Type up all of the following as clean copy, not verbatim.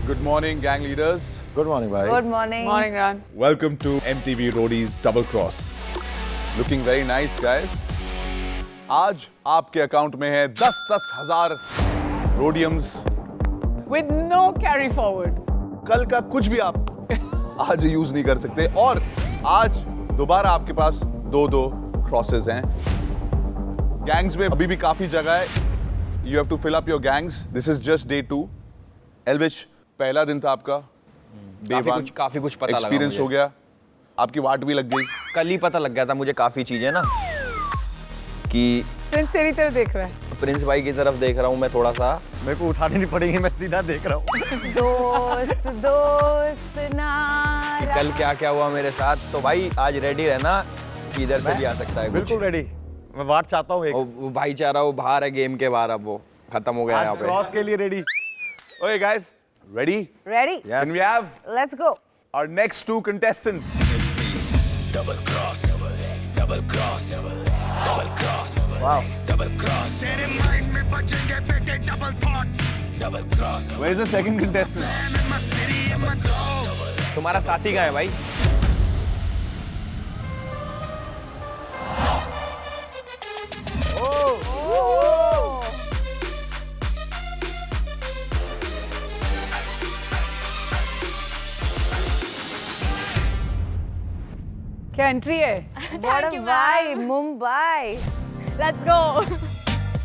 Good morning, gang leaders. Good morning, bhai. Good morning. Morning, Ran. Welcome to MTV Roadies Double Cross. Looking very nice, guys. आज आपके account में है 10-10 हजार रोडियम्स. With no carry forward. कल का कुछ भी आप आज यूज नहीं कर सकते और आज दोबारा आपके पास 2-2 क्रॉसेस हैं. गैंग्स में अभी भी काफी जगह है. You have to fill up your gangs. This is just day 2. Elvish, पहला दिन था आपका. काफी कुछ पता लगा. एक्सपीरियंस हो गया. आपकी वाट भी लग गई. कल ही पता लग गया था मुझे काफी चीजें ना कि प्रिंस तेरी तरफ देख रहा है. प्रिंस भाई की तरफ देख रहा हूँ मैं थोड़ा सा. मेरे को उठानी नहीं पड़ेगी, मैं सीधा देख रहा हूँ. दोस्त दोस्त नारा. कल क्या क्या हुआ मेरे साथ. तो भाई आज रेडी रहना कि इधर से भी आ सकता है. बिल्कुल रेडी. मैं वाट चाहता हूँ. वो भाईचारा वो बाहर है गेम के बाहर. अब वो खत्म हो गया यहाँ पे. क्रॉस के लिए ready. Okay, guys, ready? Ready? Can we have Let's go. our next 2 contestants? Double cross, double cross, double cross. Wow. Double cross. Double cross. Where is the second contestant? तुम्हारा साथी कहाँ है भाई? क्या एंट्री है? What a vibe, Mumbai. Let's go.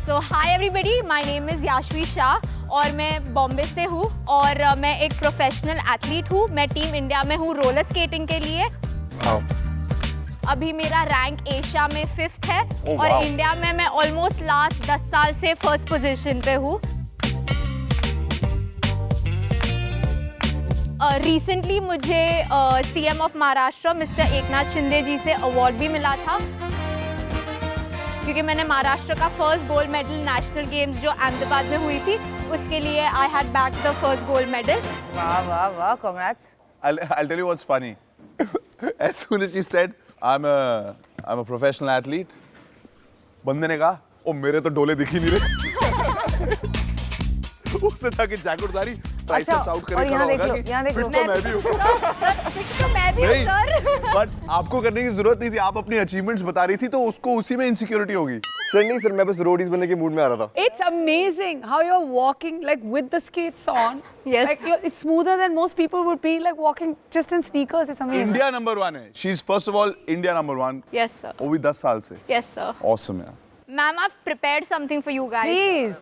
So hi everybody, my name is याशवी Shah और मैं बॉम्बे से हूँ और मैं एक प्रोफेशनल एथलीट हूँ. मैं टीम इंडिया में हूँ रोलर स्केटिंग के लिए. अभी मेरा रैंक एशिया में 5th है और इंडिया में मैं ऑलमोस्ट लास्ट 10 साल से फर्स्ट पोजीशन पे हूँ. रिसेंटली मुझे CM of Maharashtra mister Eknath Shinde ji से अवार्ड भी मिला था क्योंकि मैंने महाराष्ट्र का first gold medal national games जो अहमदाबाद में हुई थी उसके लिए I had back the first gold medal. वाह वाह वाह, congrats. I'll tell you what's funny. As soon as she said, I'm a professional athlete, बंदे ने कहा, ओ मेरे तो डोले दिख ही नहीं रहे. उससे था कि जैकेट उतारी, ट्राइसेप्स आउट करके खड़ा होगा कि यहाँ देखो. फिट तो मैं भी हूँ. तो मैं भी हूँ सर. बट आपको करने की जरूरत नहीं थी. आप अपनी अचीवमेंट्स बता रही थी तो उसको उसी में इनसिक्योरिटी होगी. सर नहीं सर, मैं बस रोडीज बनने के मूड में आ रहा था. It's amazing how you're walking like with the skates on. Yes. Like it's smoother than most people would be like walking just in sneakers. It's amazing. India number 1 है. She's first of all India number 1. Yes sir. वो भी 10 साल से. Yes sir. Awesome यार. Ma'am, I've prepared something for you guys. Please.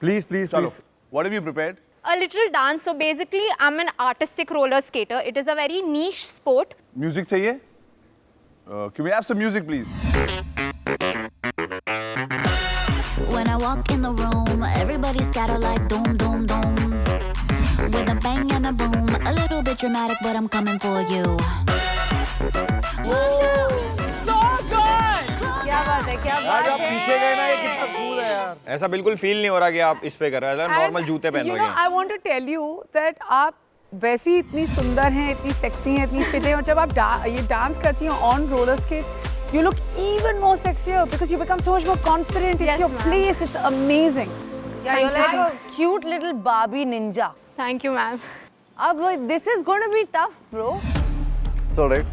Please please चलो. Please. What have you prepared? A little dance. So basically, I'm an artistic roller skater. It is a very niche sport. Music चाहिए? Can we have some music, please? When I walk in the room, everybody scatter like doom, doom, doom. With a bang and a boom, a little bit dramatic, but I'm coming for you. So good. क्या बात है, क्या बात आप है. पीछे गए ना, ये कितना कूल है यार. ऐसा बिल्कुल फील नहीं हो रहा कि आप इस पे कर रहे हैं. नॉर्मल जूते पहन You रखे know, हैं. I want to tell you that आप वैसे ही इतनी सुंदर हैं, इतनी सेक्सी हैं, इतनी फिट हैं और जब आप ये डांस करती हैं on roller skates, you look even more sexier because you become so much more confident. It's Yes, your ma'am. place. It's amazing. Yeah, you're like a cute little Barbie ninja. Thank you, ma'am. अब this is going to be tough, bro. It's all right.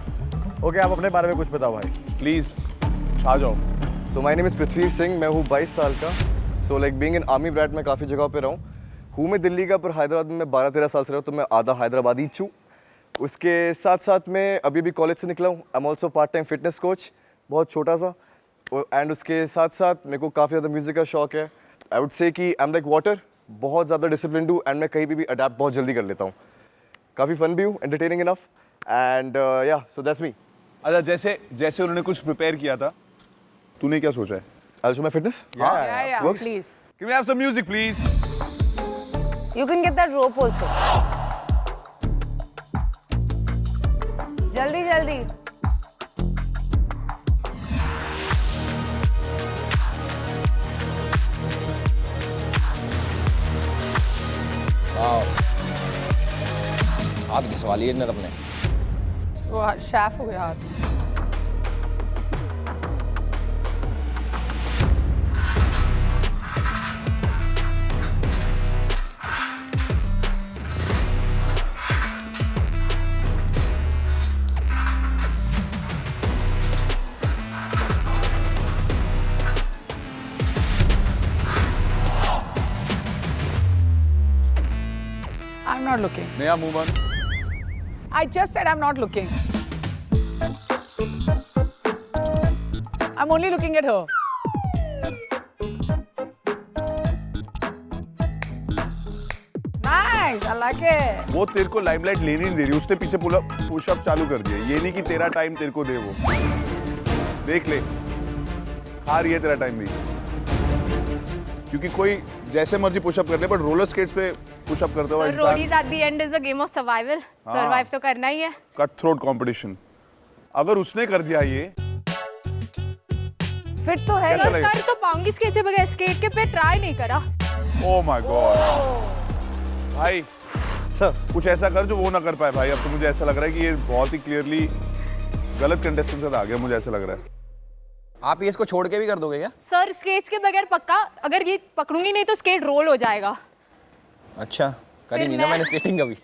Okay, आप अपने बारे में कुछ बताओ भाई. Please, छा जाओ. So my name is Prithvi Singh. मैं हूँ 22 साल का. So like being an army brat, मैं काफ़ी जगह पे रहा हूँ. हूँ मैं दिल्ली का, पर हैदराबाद में मैं 12-13 साल से रहा हूँ, तो मैं आधा हैदराबादी हूँ. उसके साथ साथ मैं अभी भी कॉलेज से निकला हूँ. I am also part time fitness coach, बहुत छोटा सा. एंड उसके साथ साथ मेरे को काफ़ी ज़्यादा म्यूज़िक का शौक है. आई वुड से कि आई एम लाइक वाटर, बहुत ज़्यादा डिसिप्लिन हूँ एंड मैं कहीं भी अडेप्ट बहुत जल्दी कर लेता हूँ. काफ़ी फन भी हूँ, एंटरटेनिंग इनफ. एंड या सो दैट्स मी. अच्छा, जैसे उन्होंने कुछ प्रिपेयर किया था, तूने क्या सोचा है? I'll show my fitness. Yeah, Works. please. Can we have some music, please? You can get that rope also. जल्दी जल्दी. हाथ घिसवा लिए इन्होंने अपने. वो शेफ हो गया हाथ. not looking. नया move on. I just said I'm not looking. I'm only looking at her. Nice, I like it. वो तेरे को लाइमलाइट लेनी नहीं दे रही, उसने पीछे पुशअप चालू कर दिए. ये नहीं कि तेरा टाइम तेरे को दे वो. देख ले, खा रही है तेरा टाइम भी. क्योंकि कोई जैसे मर्जी पुशअप कर ले, बट रोलर स्केट्स पे पुशअप करते हुआ इंसान. Roadies at the end is a game of survival. Survive तो करना ही है. Cut throat competition. अगर उसने कर दिया ये, फिट तो है. कैसा लगेगा? कर तो पाऊंगी स्केट से बगैर. स्केट के पे ट्राई नहीं करा. ओह माय गॉड भाई, कुछ ऐसा कर जो वो ना कर पाए भाई. अब तो मुझे ऐसा लग रहा है कि ये बहुत ही क्लियरली गलत कंटेस्टेंट से आ गया. मुझे ऐसा लग रहा है. आप ये इसको छोड़ के भी कर दोगे क्या? सर स्केट्स के बगैर पक्का, अगर ये पकड़ूंगी नहीं तो स्केट रोल हो जाएगा. अच्छा, करी नहीं ना मैंने स्केटिंग कभी.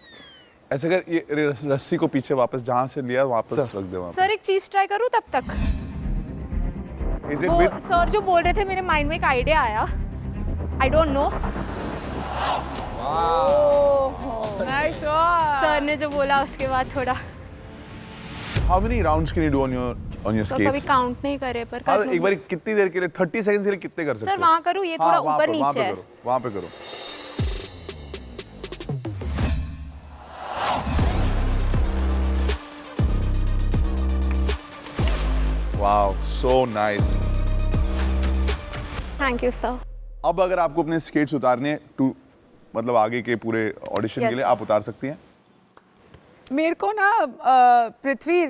ऐसे कर, ये रस्सी को पीछे वापस जहां से लिया वापस रख दे वहां. सर एक चीज ट्राई करूं तब तक. इज इट वो विद सर जो बोल रहे थे मेरे माइंड में एक आइडिया आया. I don't know. Nice one. Sir ने जो बोला उसके बाद थोड़ा. How many rounds can you do on your sir कभी स्केट्स? काउंट नहीं करे पर हाँ, कर एक बार कितनी देर के लिए, 30 सेकंड्स के लिए कितने कर सकते सर हो? वहां करूं. ये थोड़ा वहाँ ऊपर पे- वहाँ नीचे पे है. करो, वहाँ पे करो. Wow, so nice. Thank you sir. अब अगर आपको अपने स्केट्स उतारने हैं टू, मतलब आगे के पूरे ऑडिशन Yes. के लिए, आप उतार सकती हैं. मेरे को ना पृथ्वी,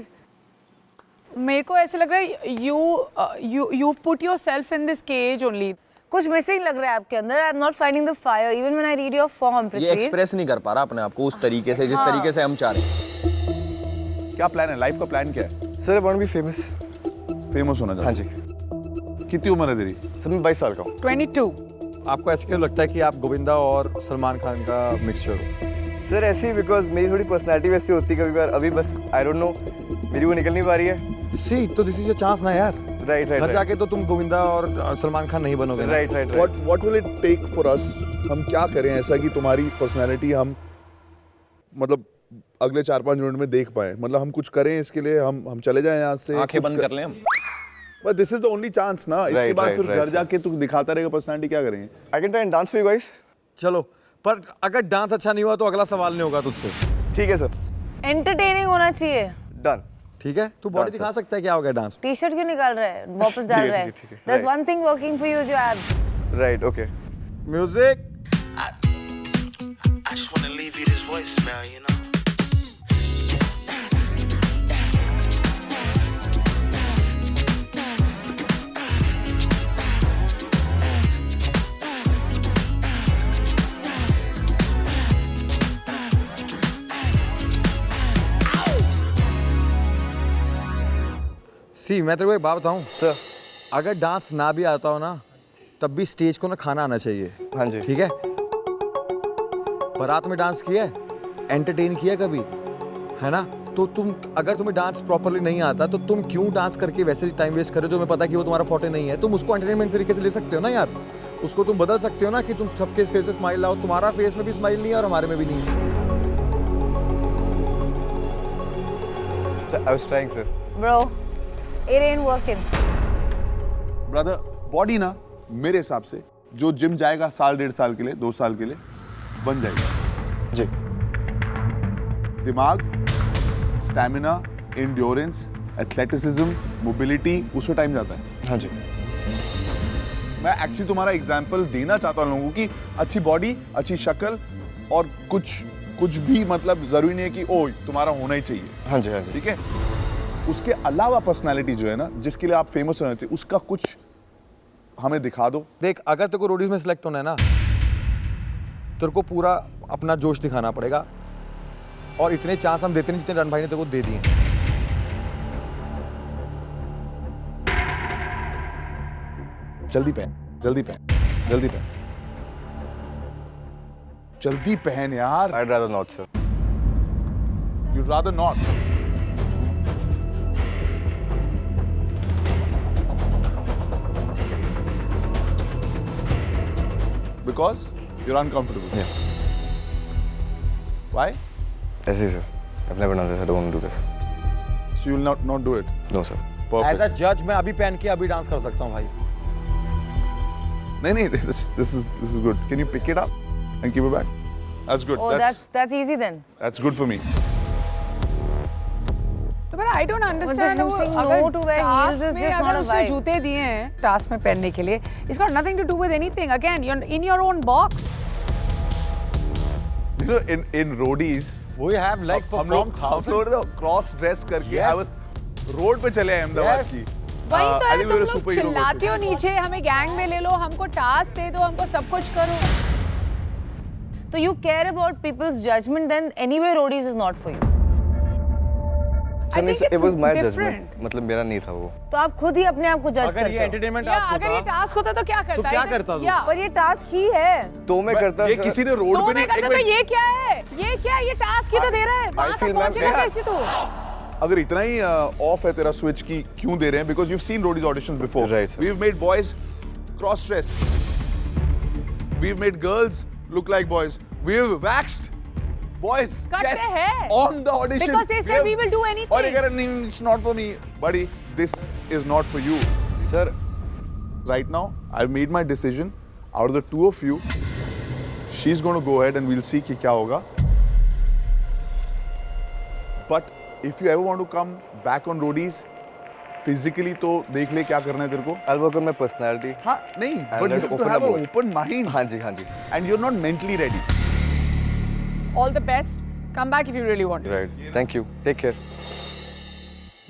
मेरे को ऐसे लग रहा है you put yourself in this cage only. कुछ मिसिंग लग रहा है आपके अंदर. I am not finding the fire even when I read your form. ये पृथ्वी, एक्सप्रेस नहीं कर पा रहा अपने आप को उस तरीके से जिस तरीके से हम चाह रहे हैं. क्या प्लान है? लाइफ का प्लान क्या है? Sir I want to be famous. Famous होना हाँ चाहते जी. कितनी उम्र है तेरी? सर मैं 22 साल का हूँ. 22. आपको ऐसे क्यों लगता है कि आप गोविंदा और सलमान खान का मिक्सचर हो? सर ऐसे ही बिकॉज मेरी थोड़ी पर्सनैलिटी वैसी होती है कभी बार. अभी बस आई डोंट नो, मेरी वो निकल नहीं पा रही है. सी तो दिस इज योर चांस ना यार. राइट घर जाके तो तुम गोविंदा और सलमान खान नहीं बनोगे ना. Right right What will it take for us? हम क्या करें ऐसा कि तुम्हारी पर्सनालिटी हम मतलब अगले 4-5 मिनट में देख पाए? मतलब हम कुछ करें इसके लिए, हम चले जाएं यहाँ से, आंखें बंद कर लें हम. But this is the only chance ना. इसके Right, बाद right, फिर right, घर sir. जाके तू दिखाता रहेगा पर्सनालिटी, क्या करेंगे? I can try and dance for you guys. चलो, पर अगर डांस अच्छा नहीं हुआ तो अगला सवाल नहीं होगा तुझसे. ठीक है सर. एंटरटेनिंग होना चाहिए. डन. ठीक है, तू बॉडी Dance, दिखा सकता है क्या हो गया डांस. टी शर्ट क्यों निकाल रहा है, वापस डाल रहा है? ठीक है. There's Right. one thing working for you is your abs. Right okay. Music. I just wanna leave you this voicemail, you know. सी मैं तेरे को एक बात बताऊं, सर. अगर डांस ना भी आता हो ना तब भी स्टेज को ना खाना आना चाहिए. हाँ जी. ठीक है. बारात में डांस किया है, एंटरटेन किया कभी, है ना? तो तुम, अगर तुम्हें डांस प्रॉपरली नहीं आता तो तुम क्यों डांस करके वैसे टाइम वेस्ट करो जो मैं पता कि वो तुम्हारा फोटे नहीं है. तुम उसको एंटरटेनमेंट तरीके से ले सकते हो ना यार. उसको तुम बदल सकते हो ना कि तुम सबके फेस पे स्माइल लाओ. तुम्हारा फेस में भी स्माइल नहीं है और हमारे में भी नहीं है. I was trying sir. Bro, it ain't working. Brother, body ना मेरे हिसाब से जो जिम जाएगा 1.5 साल के लिए, 2 साल के लिए, बन जाएगा. जी. दिमाग, स्टैमिना, एंड्योरेंस, एथलेटिसिज्म, मोबिलिटी, उसमें टाइम जाता है. हाँ जी. मैं एक्चुअली तुम्हारा एग्जांपल देना चाहता हूँ लोगों की. अच्छी बॉडी, अच्छी शक्ल और कुछ भी मतलब जरूरी नहीं है कि ओ तुम्हारा होना ही चाहिए. हाँ जी. हाँ जी. ठीक है. उसके अलावा पर्सनालिटी जो है ना, जिसके लिए आप फेमस होने थे, उसका कुछ हमें दिखा दो. देख, अगर तेरे को रोडीज में सिलेक्ट होना है ना, तेरे को पूरा अपना जोश दिखाना पड़ेगा. और इतने चांस हम देते नहीं जितने रण भाई ने तेरे को दे दिए. जल्दी पहन, जल्दी पहन, जल्दी पहन, जल्दी पहन यार. I'd rather not, sir. You'd rather not. Because you're uncomfortable. Yeah. Why? ऐसे ही sir, I've never done this. I don't want to do this. So you will not do it. No sir. As Perfect. A जज मैं अभी पहन के अभी dance कर सकता हूँ भाई. नहीं, this is good. Can you pick it up and keep it back? That's good. Oh, that's easy then. That's good for me. तो but I don't understand him वो saying अगर no to wear heels task is में just अगर not a उसने vibe. जूते दिए हैं task में पहनने के लिए, it's got nothing to do with anything. Again, you're in your own box. You know, in roadies, We have like हम लोग क्रॉस ड्रेस करके I was रोड पे चले अहमदाबाद Yes. की. वही तो I है, think तुम we were लोग superhero चिल्लाते हो नीचे, हमें गैंग में ले लो, हमको टास्क दे दो, हमको सब कुछ करो. So you care about people's judgment, then anyway roadies is not for you. I think it was it's my different. judgment. मतलब मेरा नहीं था वो. तो आप खुद ही अपने आप को जज अगर ये करते हो. एंटरटेनमेंट या टास्क अगर ये होता टास्क होता तो क्या करता? तो क्या करता तू? या पर ये टास्क ही है. तो मैं करता ये सर. किसी ने रोड तो पे मैं नहीं. करता तो ये क्या है? ये क्या है? ये टास्क ही तो दे रहा है. वहाँ तक feel मैं- पहुँचेगा कैसे तू? अगर इतना ही ऑफ है तेरा स्विच की क्यों दे रहे हैं? Because you've seen roadies auditions before. Right, sir. We've made boys cross dressed. We've made girls look like boys. We've waxed boys करते just हैं. on the audition. Because they said we will do anything. और ये कह रहे नहीं, it's not for me, buddy. This is not for you. Sir Right now, I've made my decision. Out of the two of you, she's going to go ahead and we'll see कि क्या होगा. But if you ever want to come back on roadies, physically तो देख ले क्या करना है तेरे को. I'll work on my personality. हाँ नहीं, And but you then have to open have up an more. open mind. हाँ जी हाँ जी. And you're not mentally ready. All the best. Come back if you really want to. Right. Thank you. Take care.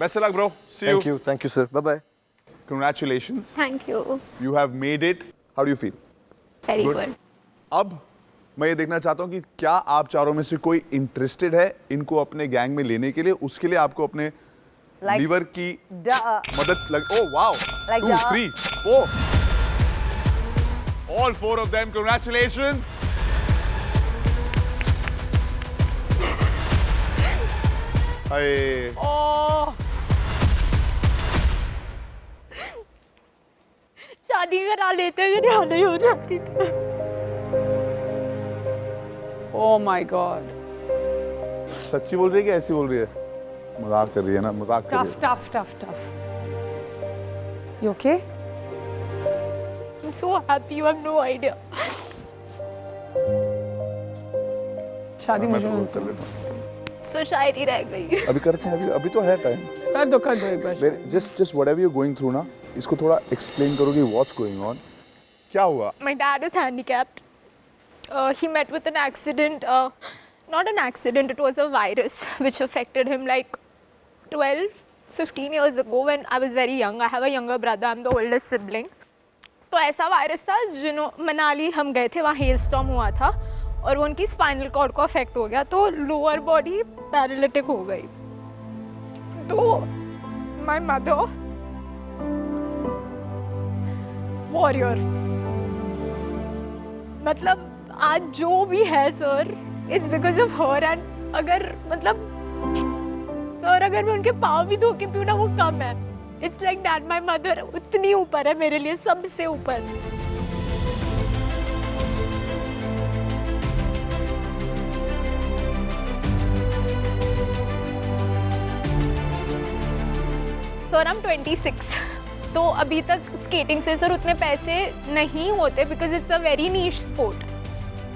Best of luck, bro. See Thank you. Thank you, sir. Bye bye. Congratulations. Thank you. You have made it. How do you feel? Very Good. good. अब मैं ये देखना चाहता हूँ कि क्या आप चारों में से कोई इंटरेस्टेड है इनको अपने गैंग में लेने के लिए. उसके लिए आपको अपने Like लीवर की duh. मदद लग. Oh wow! Like 2, the- 3, 4. All 4 of them. Congratulations. Hey. Oh. शादी करा लेते अगर नहीं हो जाती तो. Oh my God. सच्ची बोल रही है कि ऐसी बोल रही है? मजाक कर रही है ना, मजाक कर रही Tough, है. tough. You okay? I'm so happy. You have no idea. शादी मैं मुझे तो नहीं कर लेता हूँ. So शायरी रह गई. अभी करते हैं. अभी तो है टाइम. कर दो एक बार. Just whatever you're going through ना, इसको थोड़ा explain करो कि what's going on. क्या हुआ? My dad is handicapped. He met with an accident. Not an accident, it was a virus which affected him like 12, 15 years ago when I was very young. I have a younger brother, I'm the oldest sibling. तो ऐसा virus था मनाली हम गए थे, वहाँ hello storm हुआ था और वो उनकी स्पाइनल कॉर्ड को अफेक्ट हो गया तो लोअर बॉडी पैरालिटिक हो गई. तो माय मदर वॉरियर, मतलब आज जो भी है sir it's because of her. And अगर मतलब सर अगर मैं उनके पाँव भी धो के पीऊँ ना वो कम है. It's like that. My mother उतनी ऊपर है मेरे लिए, सबसे ऊपर. Sir I am 26. तो अभी तक स्केटिंग से सर उतने पैसे नहीं होते because it's a very niche sport.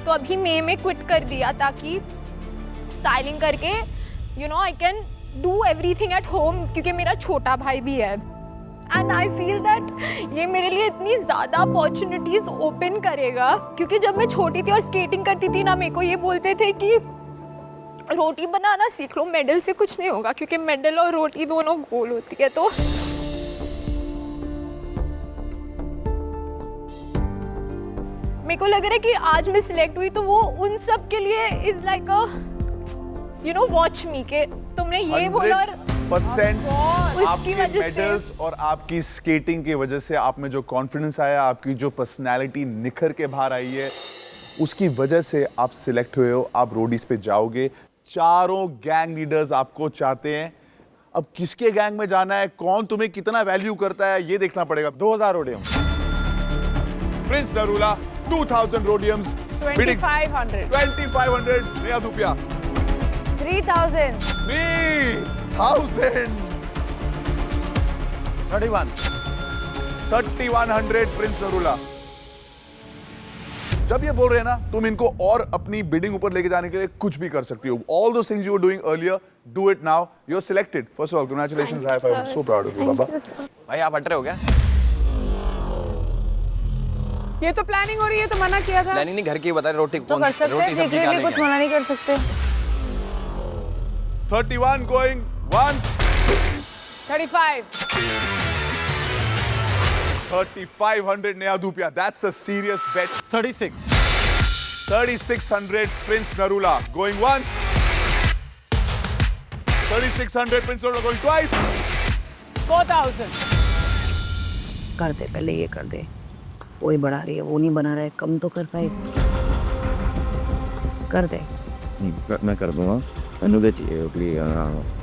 तो अभी मई में क्विट कर दिया ताकि स्टाइलिंग करके I can do everything at home क्योंकि मेरा छोटा भाई भी है. एंड आई फील दैट ये मेरे लिए इतनी ज़्यादा अपॉर्चुनिटीज़ ओपन करेगा क्योंकि जब मैं छोटी थी और स्केटिंग करती थी ना, मेरे को ये बोलते थे कि रोटी बनाना सीख लो, मेडल से कुछ नहीं होगा क्योंकि मेडल और रोटी दोनों गोल होती है. तो मेरे को लग रहा है कि आज मैं सिलेक्ट हुई तो वो उन सब के लिए इज लाइक अ वॉच मी के तुमने ये बोला और 100% उसकी आपके वजह से मेडल्स और आपकी स्केटिंग की वजह से आप में जो कॉन्फिडेंस आया, आपकी जो पर्सनालिटी निखर के बाहर आई है, उसकी वजह से आप सिलेक्ट हुए हो. आप रोडीज पे जाओगे. चारों गैंग लीडर्स आपको चाहते हैं. अब किसके गैंग में जाना है, कौन तुम्हें कितना वैल्यू करता है, ये देखना पड़ेगा. 2000 रोडियम. प्रिंस नरूला 2000 रोडियम्स 2500. 2500 नया दुपिया. 3,000. 3,000. 3,100 प्रिंस नरूला. जब ये बोल रहे हैं ना, तुम इनको और अपनी बिडिंग ऊपर लेके जाने के लिए कुछ भी कर सकती हो. All those things you were doing earlier, do it now. You're selected. First of all, congratulations. High five. I'm so proud of you, Baba. भाई आप हट रहे हो क्या? ये तो प्लानिंग हो रही है, तो मना किया था. प्लानिंग नहीं, घर की बता रहे. रोटी तो कौन? कर सकते हैं, रोटी सब्जी secretly खाने कुछ की. मना नहीं कर सकते. 31 going once. 35. 3,500 Neha Dhupia. That's a serious bet. 36. 3,600 Prince Narula going once. 3,600 Prince Narula going twice. 4,000. कर दे, पहले ये कर दे. वही बढ़ा रही है, वो नहीं बना रहा है. कम तो कर प्राइस. कर दे. मैं कर दूंगा. अनुदे चाहिए प्लीज.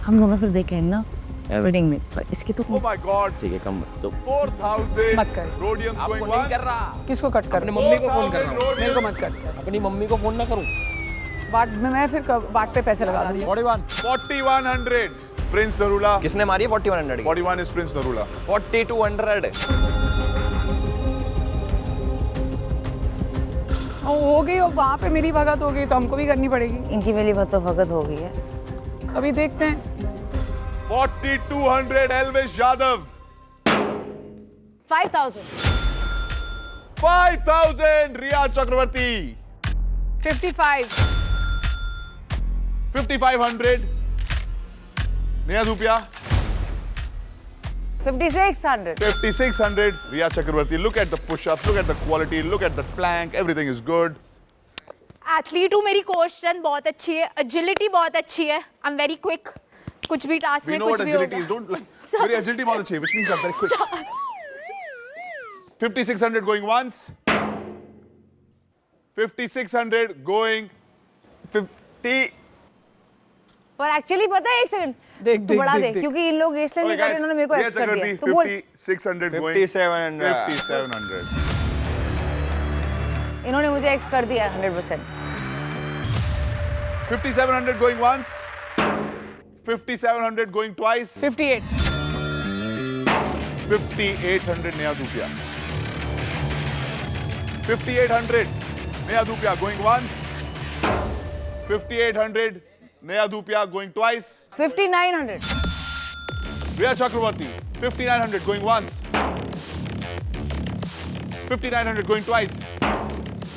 हम दोनों फिर देखें ना वेडिंग में. पर इसकी तो Oh my God. ठीक है कम तो 4,000 मत कर. Rhodians आपको going नहीं once. कर रहा. किसको कट कर? अपनी मम्मी को फोन कर रहा हूँ. मेरे को मत कट. अपनी मम्मी को फोन ना करूँ. वाट में मैं फिर वाट पे पैसे लगा दूंगी. 4,100 Prince Narula. किसने मारी है 4100 की? 41 is Prince Narula. 4200. हो गई और वहाँ पे मेरी भगत हो गई तो हमको भी करनी पड़ेगी. इनकी मेरी तो भगत हो गई है. अभी देखते हैं. 4,200 Elvish Yadav. 5,000. 5,000 Riya Chakravarti. 55. 5,500 Neha Dhupia. 5,600. 5,600 Riya Chakravarti. Look at the push-ups, look at the quality, look at the plank. Everything is good. Athlete हूँ, मेरी कोर स्ट्रेंथ बहुत अच्छी है, एजिलिटी बहुत अच्छी है. I am very quick. कुछ भी टास्क We में know कुछ what भी agility होगा. is. Don't like. Very agility बहुत अच्छी है, which means I'm very quick. 5,600 going once. 5,600 going 50. पर एक्चुअली पता है, एक सेकंड देख, तू देख, बढ़ा देख, दे देख. क्योंकि इन लोग गेस्ट नहीं कर रहे, इन्होंने मेरे को Riya एक्स कर दिया. Chakravarti, तो बोल 5,600 going 5700. 5,700. इन्होंने मुझे एक्स कर दिया 100%. 5,700 going once. 5,700 going twice. 58. 5,800 Neha Dhupia. 5,800 Neha Dhupia going once. 5,800 Neha Dhupia going twice. 5,900. Riya Chakravarti. 5,900 going once. 5,900 going twice.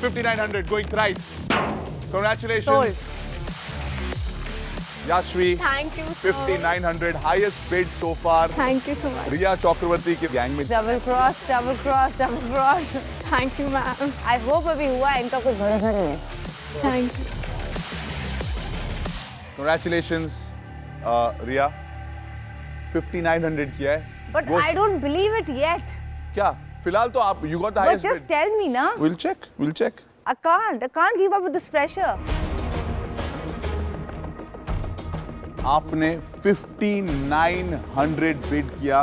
5,900 going thrice. Congratulations. Sold. Yashvi. Thank you. 5,900 highest bid so far. Thank you so much. Riya Chakravarti के gang में double cross, double cross, double cross. Thank you ma'am. I hope अभी हुआ है, इनका कुछ भरोसा नहीं है. Thank you. Congratulations, Riya. 5,900 किया है. But Go- I don't believe it yet. क्या? फिलहाल तो आप you got the but highest just bid. Tell me ना. We'll check. We'll check. I can't give up with this pressure. आपने 5,900 bid किया.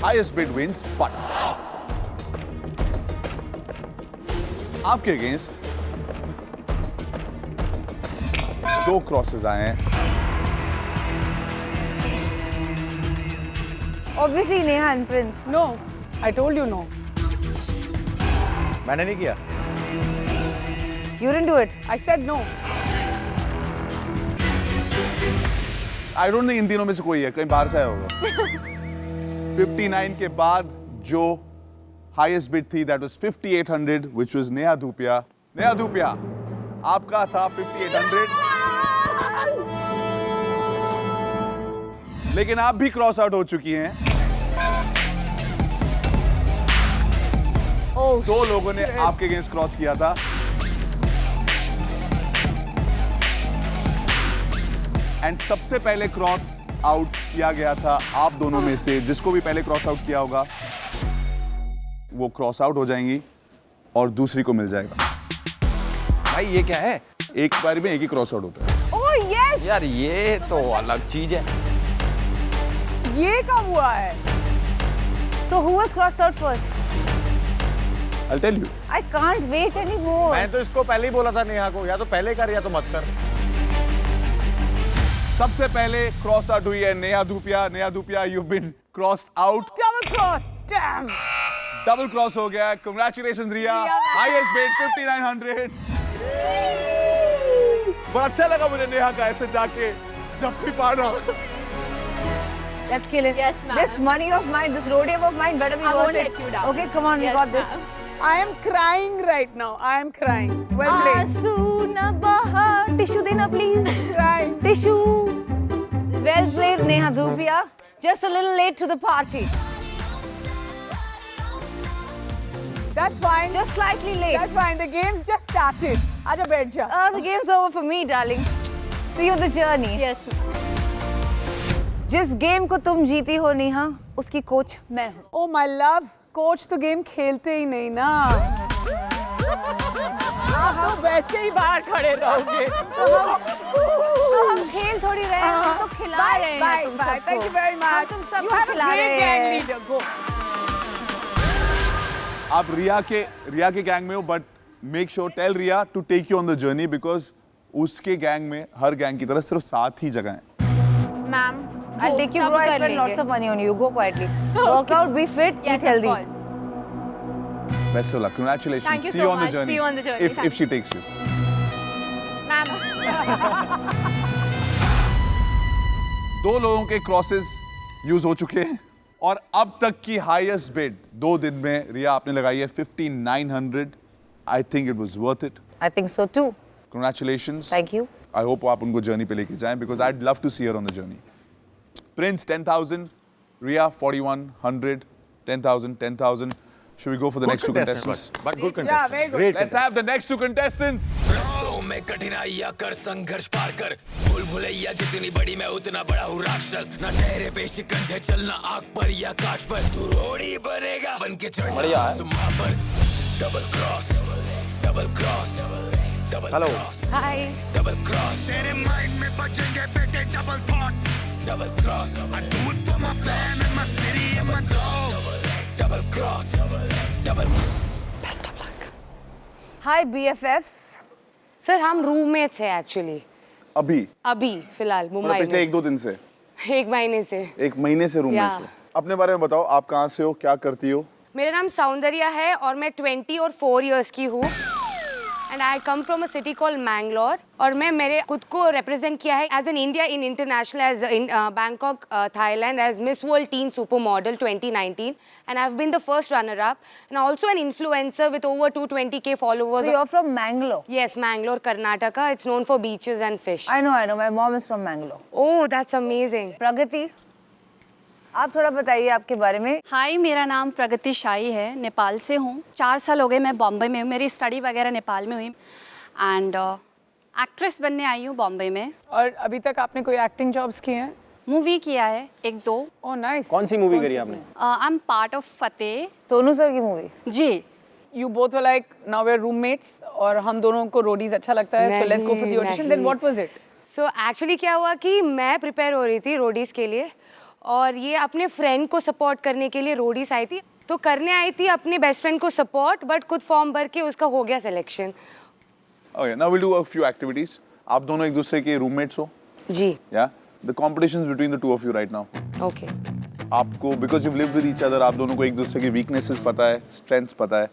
Highest bid wins, but आपके against 2 crosses आए हैं. Obviously Neha and Prince. No, I told you no. मैंने नहीं किया. You didn't do it. I said no. I don't think in तीनों में से कोई है, कहीं बाहर से आया होगा. 59 के बाद जो हाईएस्ट बिड थी, that was 5,800, which was Neha Dhupia. Neha Dhupia, आपका था 5,800. लेकिन आप भी क्रॉस आउट हो चुकी हैं. Oh, 2 लोगों ने आपके अगेंस्ट क्रॉस किया था. एंड सबसे पहले क्रॉस आउट किया गया था आप दोनों में से. जिसको भी पहले क्रॉस आउट किया होगा वो क्रॉस आउट हो जाएंगी और दूसरी को मिल जाएगा. भाई ये क्या है? एक बार में एक ही क्रॉस आउट होता है. Oh yes. यार ये तो अलग चीज है. ये कब हुआ है? So who was crossed out first? I'll tell you. I can't wait anymore. मैं तो इसको पहले ही बोला था नेहा को, या तो पहले कर या तो मत कर। सबसे पहले क्रॉस आउट हुई है Neha Dhupia. Neha Dhupia, you've been crossed out. Double cross, damn. Double cross हो गया। Congratulations रिया। Highest bid 5900. बड़ा अच्छा लगा मुझे नेहा का ऐसे जाके जब भी पाना। Let's kill it. Yes, ma'am. This money of mine, this rodeo of mine better be I worth won't it. let you down. Okay, come on, we Yes, got this. ma'am. I am crying right now. I am crying. Well played. आंसू न बहा, tissue देना please. Crying. Tissue. Well played, Neha Dhupia. Just a little late to the party. That's fine. Just slightly late. That's fine. The game's just started. Aja बैठ जा. The game's over for me, darling. See you on the journey. Yes. जिस game को तुम जीती हो नेहा, उसकी coach मैं हूँ। Oh my love, कोच तो गेम खेलते ही नहीं ना। आप तो वैसे ही बाहर खड़े रहोगे। तो हम खेल थोड़ी रहे हैं, हम तो खिला रहे हैं Bye, तुम bye. सबको। Thank you very much. तुम सबको You have a खिला great रहे gang हैं। leader. Go. आप रिया के गैंग में हो, but make sure tell Riya to take you on the journey, because उसके गैंग में हर गैंग की तरह सिर्फ 7 ही जगह हैं। Ma'am. I'll take you, bro. I spend lots of money on you. Go quietly. Work out, be fit, Yes, eat healthy. of course. Best of luck. Congratulations. Thank you See so you on the much. journey. See you on the journey. If she takes you. Ma'am. 2 लोगों के crosses use हो चुके हैं और अब तक की highest bid 2 दिन में रिया आपने लगाई है 5900. I think it was worth it. I think so too. Congratulations. Thank you. I hope आप उनको जर्नी पे लेके जाएं, because I'd love to see her on the journey. Prince 10,000, Riya 4100, 10,000, 10,000. Should we go for the next 2 contestants? But good Yeah, contestant. very good. Great Let's have the next 2 contestants. रास्तों में कठिनाइयां कर संघर्ष पार कर भूल भुलैया जितनी बड़ी मैं उतना बड़ा हूँ राक्षस ना चेहरे पे शिकंज है चलना आग पर या कांच पर तू रोड़ी बनेगा बन के चढ़ना आसमां पर double cross Hello. Hi. Double cross तेरे माइंड में बजेंगे बेटे double thought double cross I do it for my fam and my city and my dogs double cross double best of luck. Hi, BFFs. Sir हम roommates हैं actually, अभी फिलहाल मतलब मुंबई पिछले में 1-2 दिन से 1 महीने से। 1 महीने से रूम में Yeah. से। अपने बारे में बताओ, आप कहाँ से हो, क्या करती हो? मेरा नाम सौंदर्या है और मैं 20 और 4 इयर्स की हूँ and I come from a city called Mangalore और मैं मेरे खुद को रिप्रेजेंट किया है as an India in international as in Bangkok Thailand as Miss World Teen Super Model 2019 and I've been the first runner up and also an influencer with over 220k followers. So you're from Mangalore? Yes, Mangalore, Karnataka. It's known for beaches and fish. I know. My mom is from Mangalore. Oh, that's amazing. प्रगति, आप थोड़ा बताइए आपके बारे में। हाय, मेरा नाम प्रगति शाही है, नेपाल से हूँ। 4 साल हो गए मैं बॉम्बे में हूँ, मेरी स्टडी वगैरह नेपाल में हुई एंड एक्ट्रेस बनने आई हूँ बॉम्बे में। और अभी तक आपने कोई एक्टिंग जॉब्स किए हैं? मूवी किया है 1-2। Oh nice. कौन सी मूवी करी आपने? I am part of Fateh. Sonu sir की मूवी? जी। You both were like now we're roommates और हम दोनों को रोडीज अच्छा लगता है, so let's go for the audition. Then what was it? So actually क्या हुआ कि मैं प्रिपेयर हो रही थी रोडीज के लिए और ये अपने फ्रेंड को सपोर्ट करने के लिए रोडीज आई थी, तो करने आई थी अपने बेस्ट फ्रेंड को सपोर्ट, बट खुद फॉर्म भर के उसका हो गया selection. Okay, now we'll do a few activities. आप दोनों एक दूसरे के roommates हो? जी। Yeah. The competition is between the 2 of you right now. Okay. आपको because you've lived with each other, आप दोनों को एक दूसरे के weaknesses पता है, strengths पता है,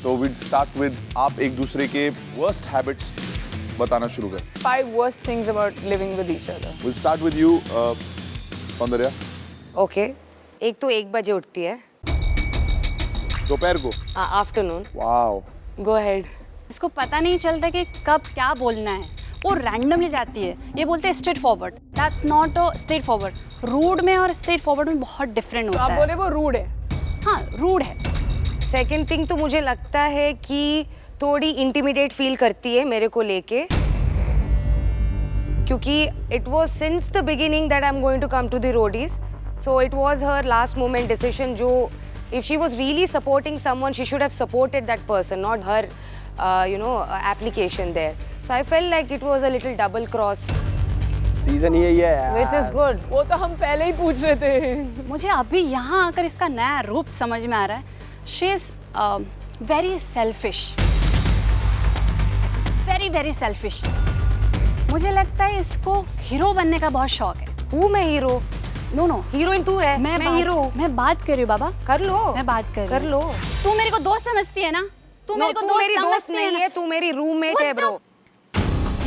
तो we'll start with आप एक दूसरे के worst habits बताना शुरू करें। 5 worst things about living with each other. We'll start with you, Soundarya. Okay. एक तो 1 बजे उठती है। दोपहर को? आफ्टरनून। Wow. Go ahead. इसको पता नहीं चलता कि कब क्या बोलना है, वो रैंडमली जाती है। ये बोलते हैं straight forward, that's not a straight forward. Rude में और स्ट्रेट फॉरवर्ड में बहुत डिफरेंट होता आप है। बोले वो रूड है? हाँ, रूड है। सेकेंड थिंग तो मुझे लगता है कि थोड़ी इंटिमिडेट फील करती है मेरे को लेके, क्योंकि it was since the beginning that I am going to come to the Roadies, so it was her last moment decision. जो if she was really supporting someone she should have supported that person, not her application there. So I felt like it was a little double cross. Season यही है यार। Which is good. वो तो हम पहले ही पूछ रहे थे। मुझे अभी यहाँ आकर इसका नया रूप समझ में आ रहा है। She is very selfish, very selfish. मुझे लगता है इसको हीरो बनने का बहुत शौक है। हूँ मैं हीरो? नो हीरोइन तू है, मैं हीरो। मैं बात कर रही हूँ बाबा। कर लो, मैं बात कर लो। तू मेरे को दोस्त समझती है ना? तू मेरे को मेरी दोस्त नहीं है, तू मेरी रूममेट है bro.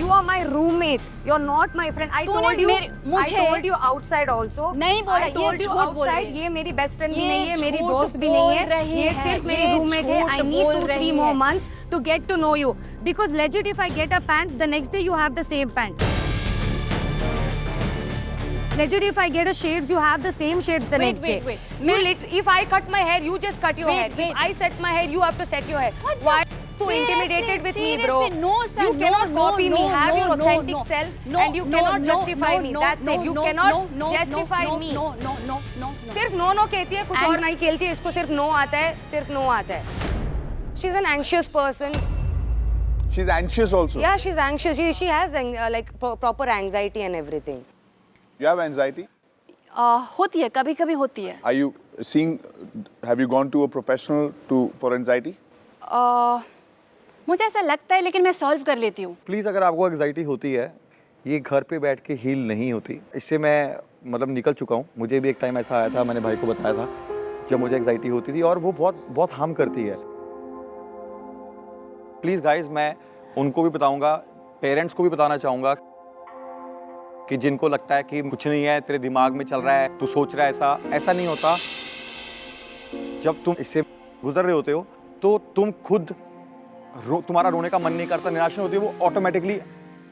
You are my roommate. You're not my friend. I told you outside also. नहीं बोला, I told ये you झूठ बोल रही outside. है। ये मेरी best friend भी ये नहीं है, मेरी झूठ दोस्त भी बोल नहीं है। रही ये है, सिर्फ मेरी ये roommate है. I झूठ need बोल 2-3 रही more है। months to get to know you. Because legit, if I get a pant, the next day you have the same pant. Legit, if I get a shades, you have the same shades the next day. Wait. If I cut my hair, you just cut your hair. If I set my hair, you have to set your hair. Why? So intimidated with me, bro. No, sir. You cannot copy me. Have your authentic no. self, No, and you no, cannot no, justify no, me. no, That's no, it. You no, cannot no, justify no, me. No. सिर्फ no कहती है, कुछ और नहीं खेलती है। इसको सिर्फ नो आता है, सिर्फ नो आता है। She's an anxious person. She's anxious also. Yeah, she's anxious. She has like proper anxiety and everything. You have anxiety? होती है, कभी-कभी होती है। Are you seeing? Have you gone to a professional for anxiety? मुझे ऐसा लगता है, लेकिन मैं सॉल्व कर लेती हूँ। प्लीज़, अगर आपको एग्जाइटी होती है, ये घर पे बैठ के हील नहीं होती। इससे मैं मतलब निकल चुका हूँ। मुझे भी एक टाइम ऐसा आया था, मैंने भाई को बताया था, जब मुझे एग्जाइटी होती थी और वो बहुत हार्म करती है। प्लीज़ गाइज, मैं उनको भी बताऊंगा, पेरेंट्स को भी बताना चाहूँगा कि जिनको लगता है कि कुछ नहीं है, तेरे दिमाग में चल रहा है, तू सोच रहा है ऐसा नहीं होता। जब तुम इससे गुजर रहे होते हो तो तुम खुद तुम्हारा रोने का मन नहीं करता, निराश नहीं होती, वो ऑटोमेटिकली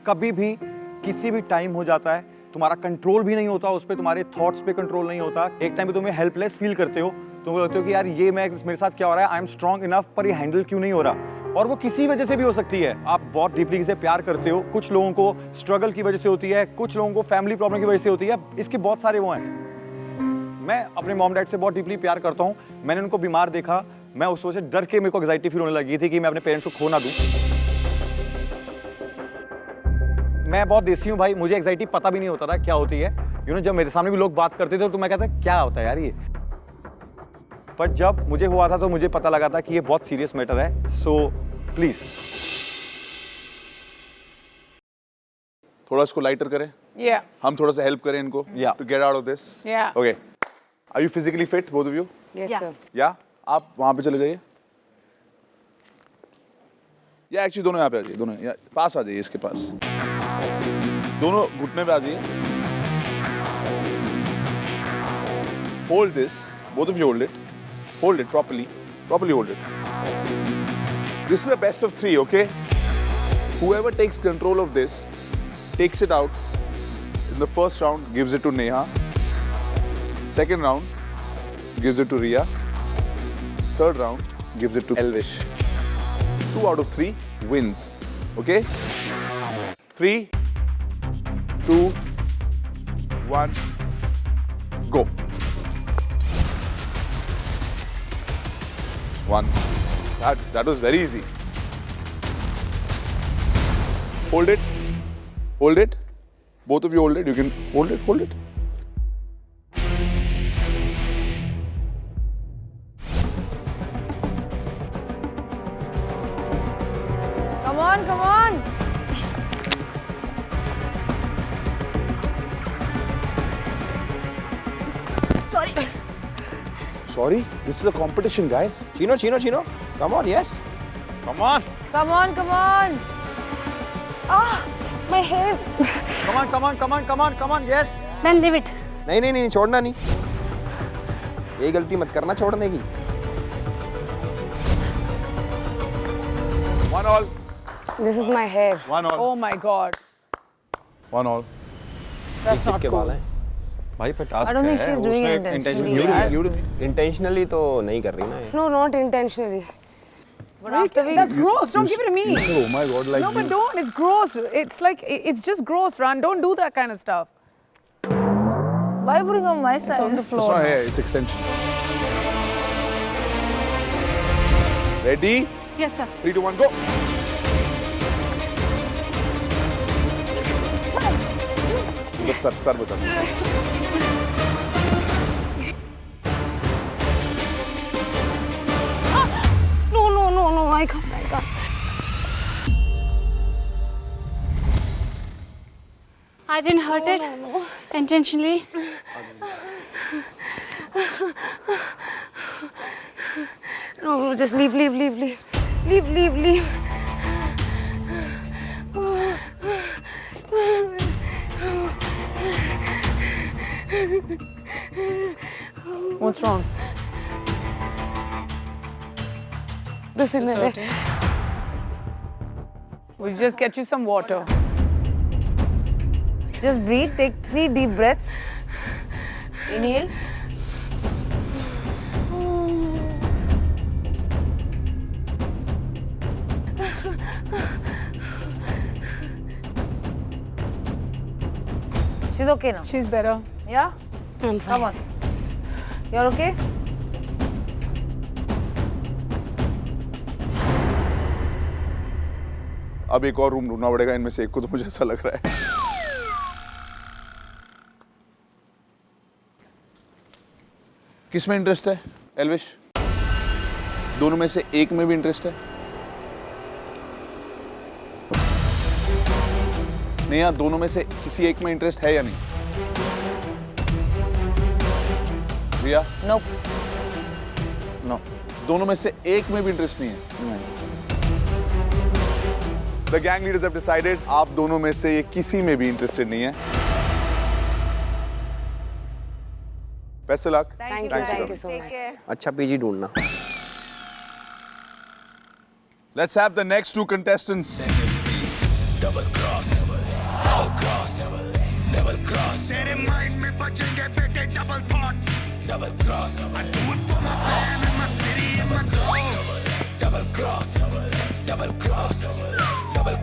कभी भी किसी भी टाइम हो जाता है। तुम्हारा कंट्रोल भी नहीं होता उस पर, तुम्हारे थॉट्स पे कंट्रोल नहीं होता। एक टाइम पे तुम्हें हेल्पलेस फील करते हो, तुम लगते हो कि यार ये मेरे साथ क्या हो रहा है, आई एम स्ट्रॉन्ग इनफ, पर ये हैंडल क्यों नहीं हो रहा। और वो किसी वजह से भी हो सकती है। आप बहुत डीपली किसी से प्यार करते हो, कुछ लोगों को स्ट्रगल की वजह से होती है, कुछ लोगों को फैमिली प्रॉब्लम की वजह से होती है। इसके बहुत सारे वो हैं। मैं अपने मॉम डैड से बहुत डीपली प्यार करता हूँ। मैंने उनको बीमार देखा, मैं उस वजह से डर के मेरे को एंग्जाइटी फील होने लगी थी कि मैं अपने पेरेंट्स को खो ना दूं। मैं बहुत देसी हूँ भाई, मुझे एंग्जाइटी पता भी नहीं होता था क्या होती है। जब मेरे सामने भी लोग बात करते थे तो मैं कहता क्या होता है यार ये। पर जब मुझे हुआ था तो मुझे पता लगा था कि ये बहुत सीरियस मैटर है। सो प्लीज थोड़ा इसको लाइटर करें। Yeah. हम थोड़ा सा हेल्प करें इनको to get out of this. Yeah. Okay. Are you physically fit, both of you? Yes, sir. Yeah. आप वहाँ पे चले जाइए। या एक्चुअली दोनों यहाँ पे आ जाइए, दोनों पास आ जाइए, इसके पास। दोनों घुटने पे आ जाइए। Hold this. Both of you hold it. Hold it properly. Properly hold it. This is the best of 3, okay? Whoever takes control of this takes it out. In the first round, gives it to Neha. Second round, gives it to Riya. Third round, gives it to Elvish. 2 out of 3 wins. Okay? 3, 2, 1, go. 1. That was very easy. Hold it. Hold it. Both of you hold it. You can hold it. Hold it. Come on, come on. Sorry. Sorry? This is a competition, guys. Chino. Come on, yes. Come on. Come on, come on. Ah, my hair. Come on, yes. Then leave it. नहीं, छोड़ना नहीं। ये गलती मत करना छोड़ने की। 1 all. This is my hair. 1 all. Oh my God. 1 all. That's not किसके cool. बाल हैं? भाई पे टास्क I don't है, think she's doing उसने it intentionally. intentionally You do me. Intentionally तो नहीं कर रही ना ये। No, not intentionally. But after we... That's gross. Don't give it to me. You said, oh my God, like No, but don't. It's gross. It's like, it's just gross, Ran. Don't do that kind of stuff. Why would you go on my side? On the It's not hair, it's extension. Ready? Yes, sir. 3, 2, 1, go. बस sir बता दो। No, I didn't hurt it intentionally. No, just leave. What's wrong? This is it. We'll just get you some water. Just breathe, take 3 deep breaths. Inhale. She's okay now. She's better. Yeah? I'm fine. Come on. You're okay? अब एक और room ढूंढना पड़ेगा इनमें से एक को, तो मुझे ऐसा लग रहा है। किसमें इंटरेस्ट है एल्विश? दोनों में से एक में भी इंटरेस्ट है? नहीं यार, दोनों में से किसी एक में इंटरेस्ट है या नहीं? रिया? Nope. नो। दोनों में से एक में भी इंटरेस्ट नहीं है? The gang leaders have decided आप दोनों में से ये किसी में भी इंटरेस्टेड नहीं है। Best of luck. Thank you so much. अच्छा पीजी ढूंढना। Let's have the next 2 contestants. Double cross. तेरे माइंड में बचेंगे बेटे double thoughts. Double cross. I do it for my fam and my city and my dogs. Double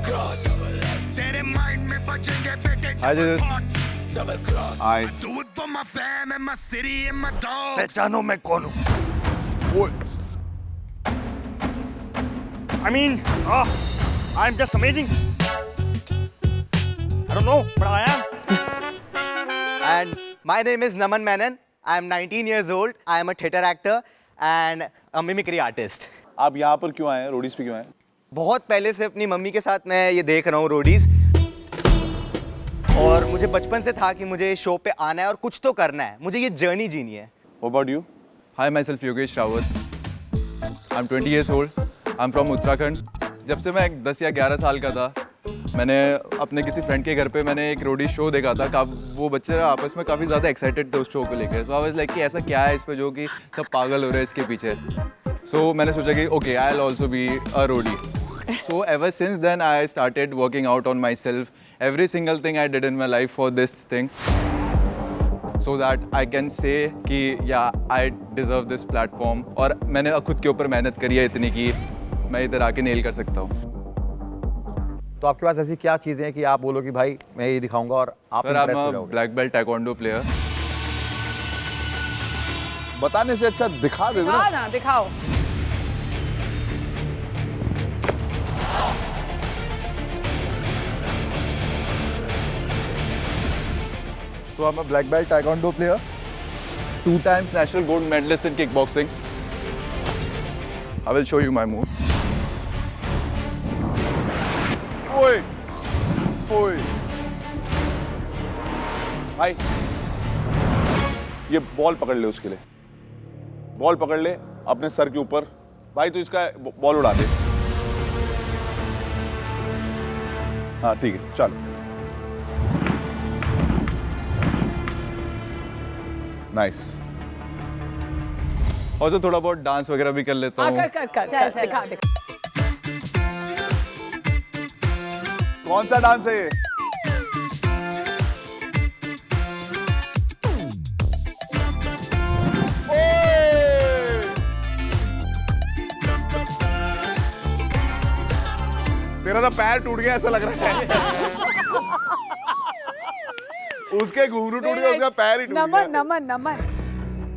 cross. तेरे mind में बचेंगे बेटे double thoughts. Double cross. Hi. I do it for my fam and my city and my dogs. पहचानो मैं कौन हूँ? I mean, I'm just amazing. I don't know, but I am. And my name is Naman Menon. I am 19 years old. I am a theatre actor and a mimicry artist. आप यहाँ पर क्यों आए हैं? रोडीज पे क्यों आए हैं? बहुत पहले से अपनी मम्मी के साथ मैं ये देख रहा हूँ रोडीज, और मुझे बचपन से था कि मुझे इस शो पे आना है और कुछ तो करना है, मुझे ये जर्नी जीनी है। What about you? Hi, myself Yogesh Rawat. I'm 20 years old. I'm from Uttarakhand. जब से मैं 10 या 11 साल का था, मैंने अपने किसी फ्रेंड के घर पे मैंने एक रोडी शो देखा था। वो बच्चे आपस में काफ़ी ज़्यादा एक्साइटेड थे उस शो को लेकर। सो आई वाज लाइक कि ऐसा क्या है इस पे जो कि सब पागल हो रहे हैं इसके पीछे। सो मैंने सोचा कि okay, I will also be a roadie. So ever since then I started working out on myself. Every single thing I did in my life for this thing, so that I can say कि yeah, I deserve this platform। और मैंने खुद के ऊपर मेहनत करी है इतनी कि मैं इधर आके नेल कर सकता हूँ। तो आपके पास ऐसी क्या चीज़ें हैं कि आप बोलो कि भाई मैं ये दिखाऊंगा और आप sir, I'm a black belt taekwondo player। बताने से अच्छा दिखा दे दिखा ना, दिखाओ। So I'm a black belt taekwondo player, 2 times national gold medalist in kickboxing। I will show you my moves। ओए, ओए, भाई, ये बॉल पकड़ ले उसके लिए। बॉल पकड़ ले अपने सर के ऊपर। भाई तू इसका बॉल उड़ा दे। हाँ ठीक है, चलो। नाइस। और जो थोड़ा बहुत डांस वगैरह भी कर लेता हूँ। कर दिखा। कौन सा डांस है ये? तेरा तो पैर टूट गया ऐसा लग रहा है। उसके घुंघरू टूट गया, उसका पैर ही टूट गया। नमन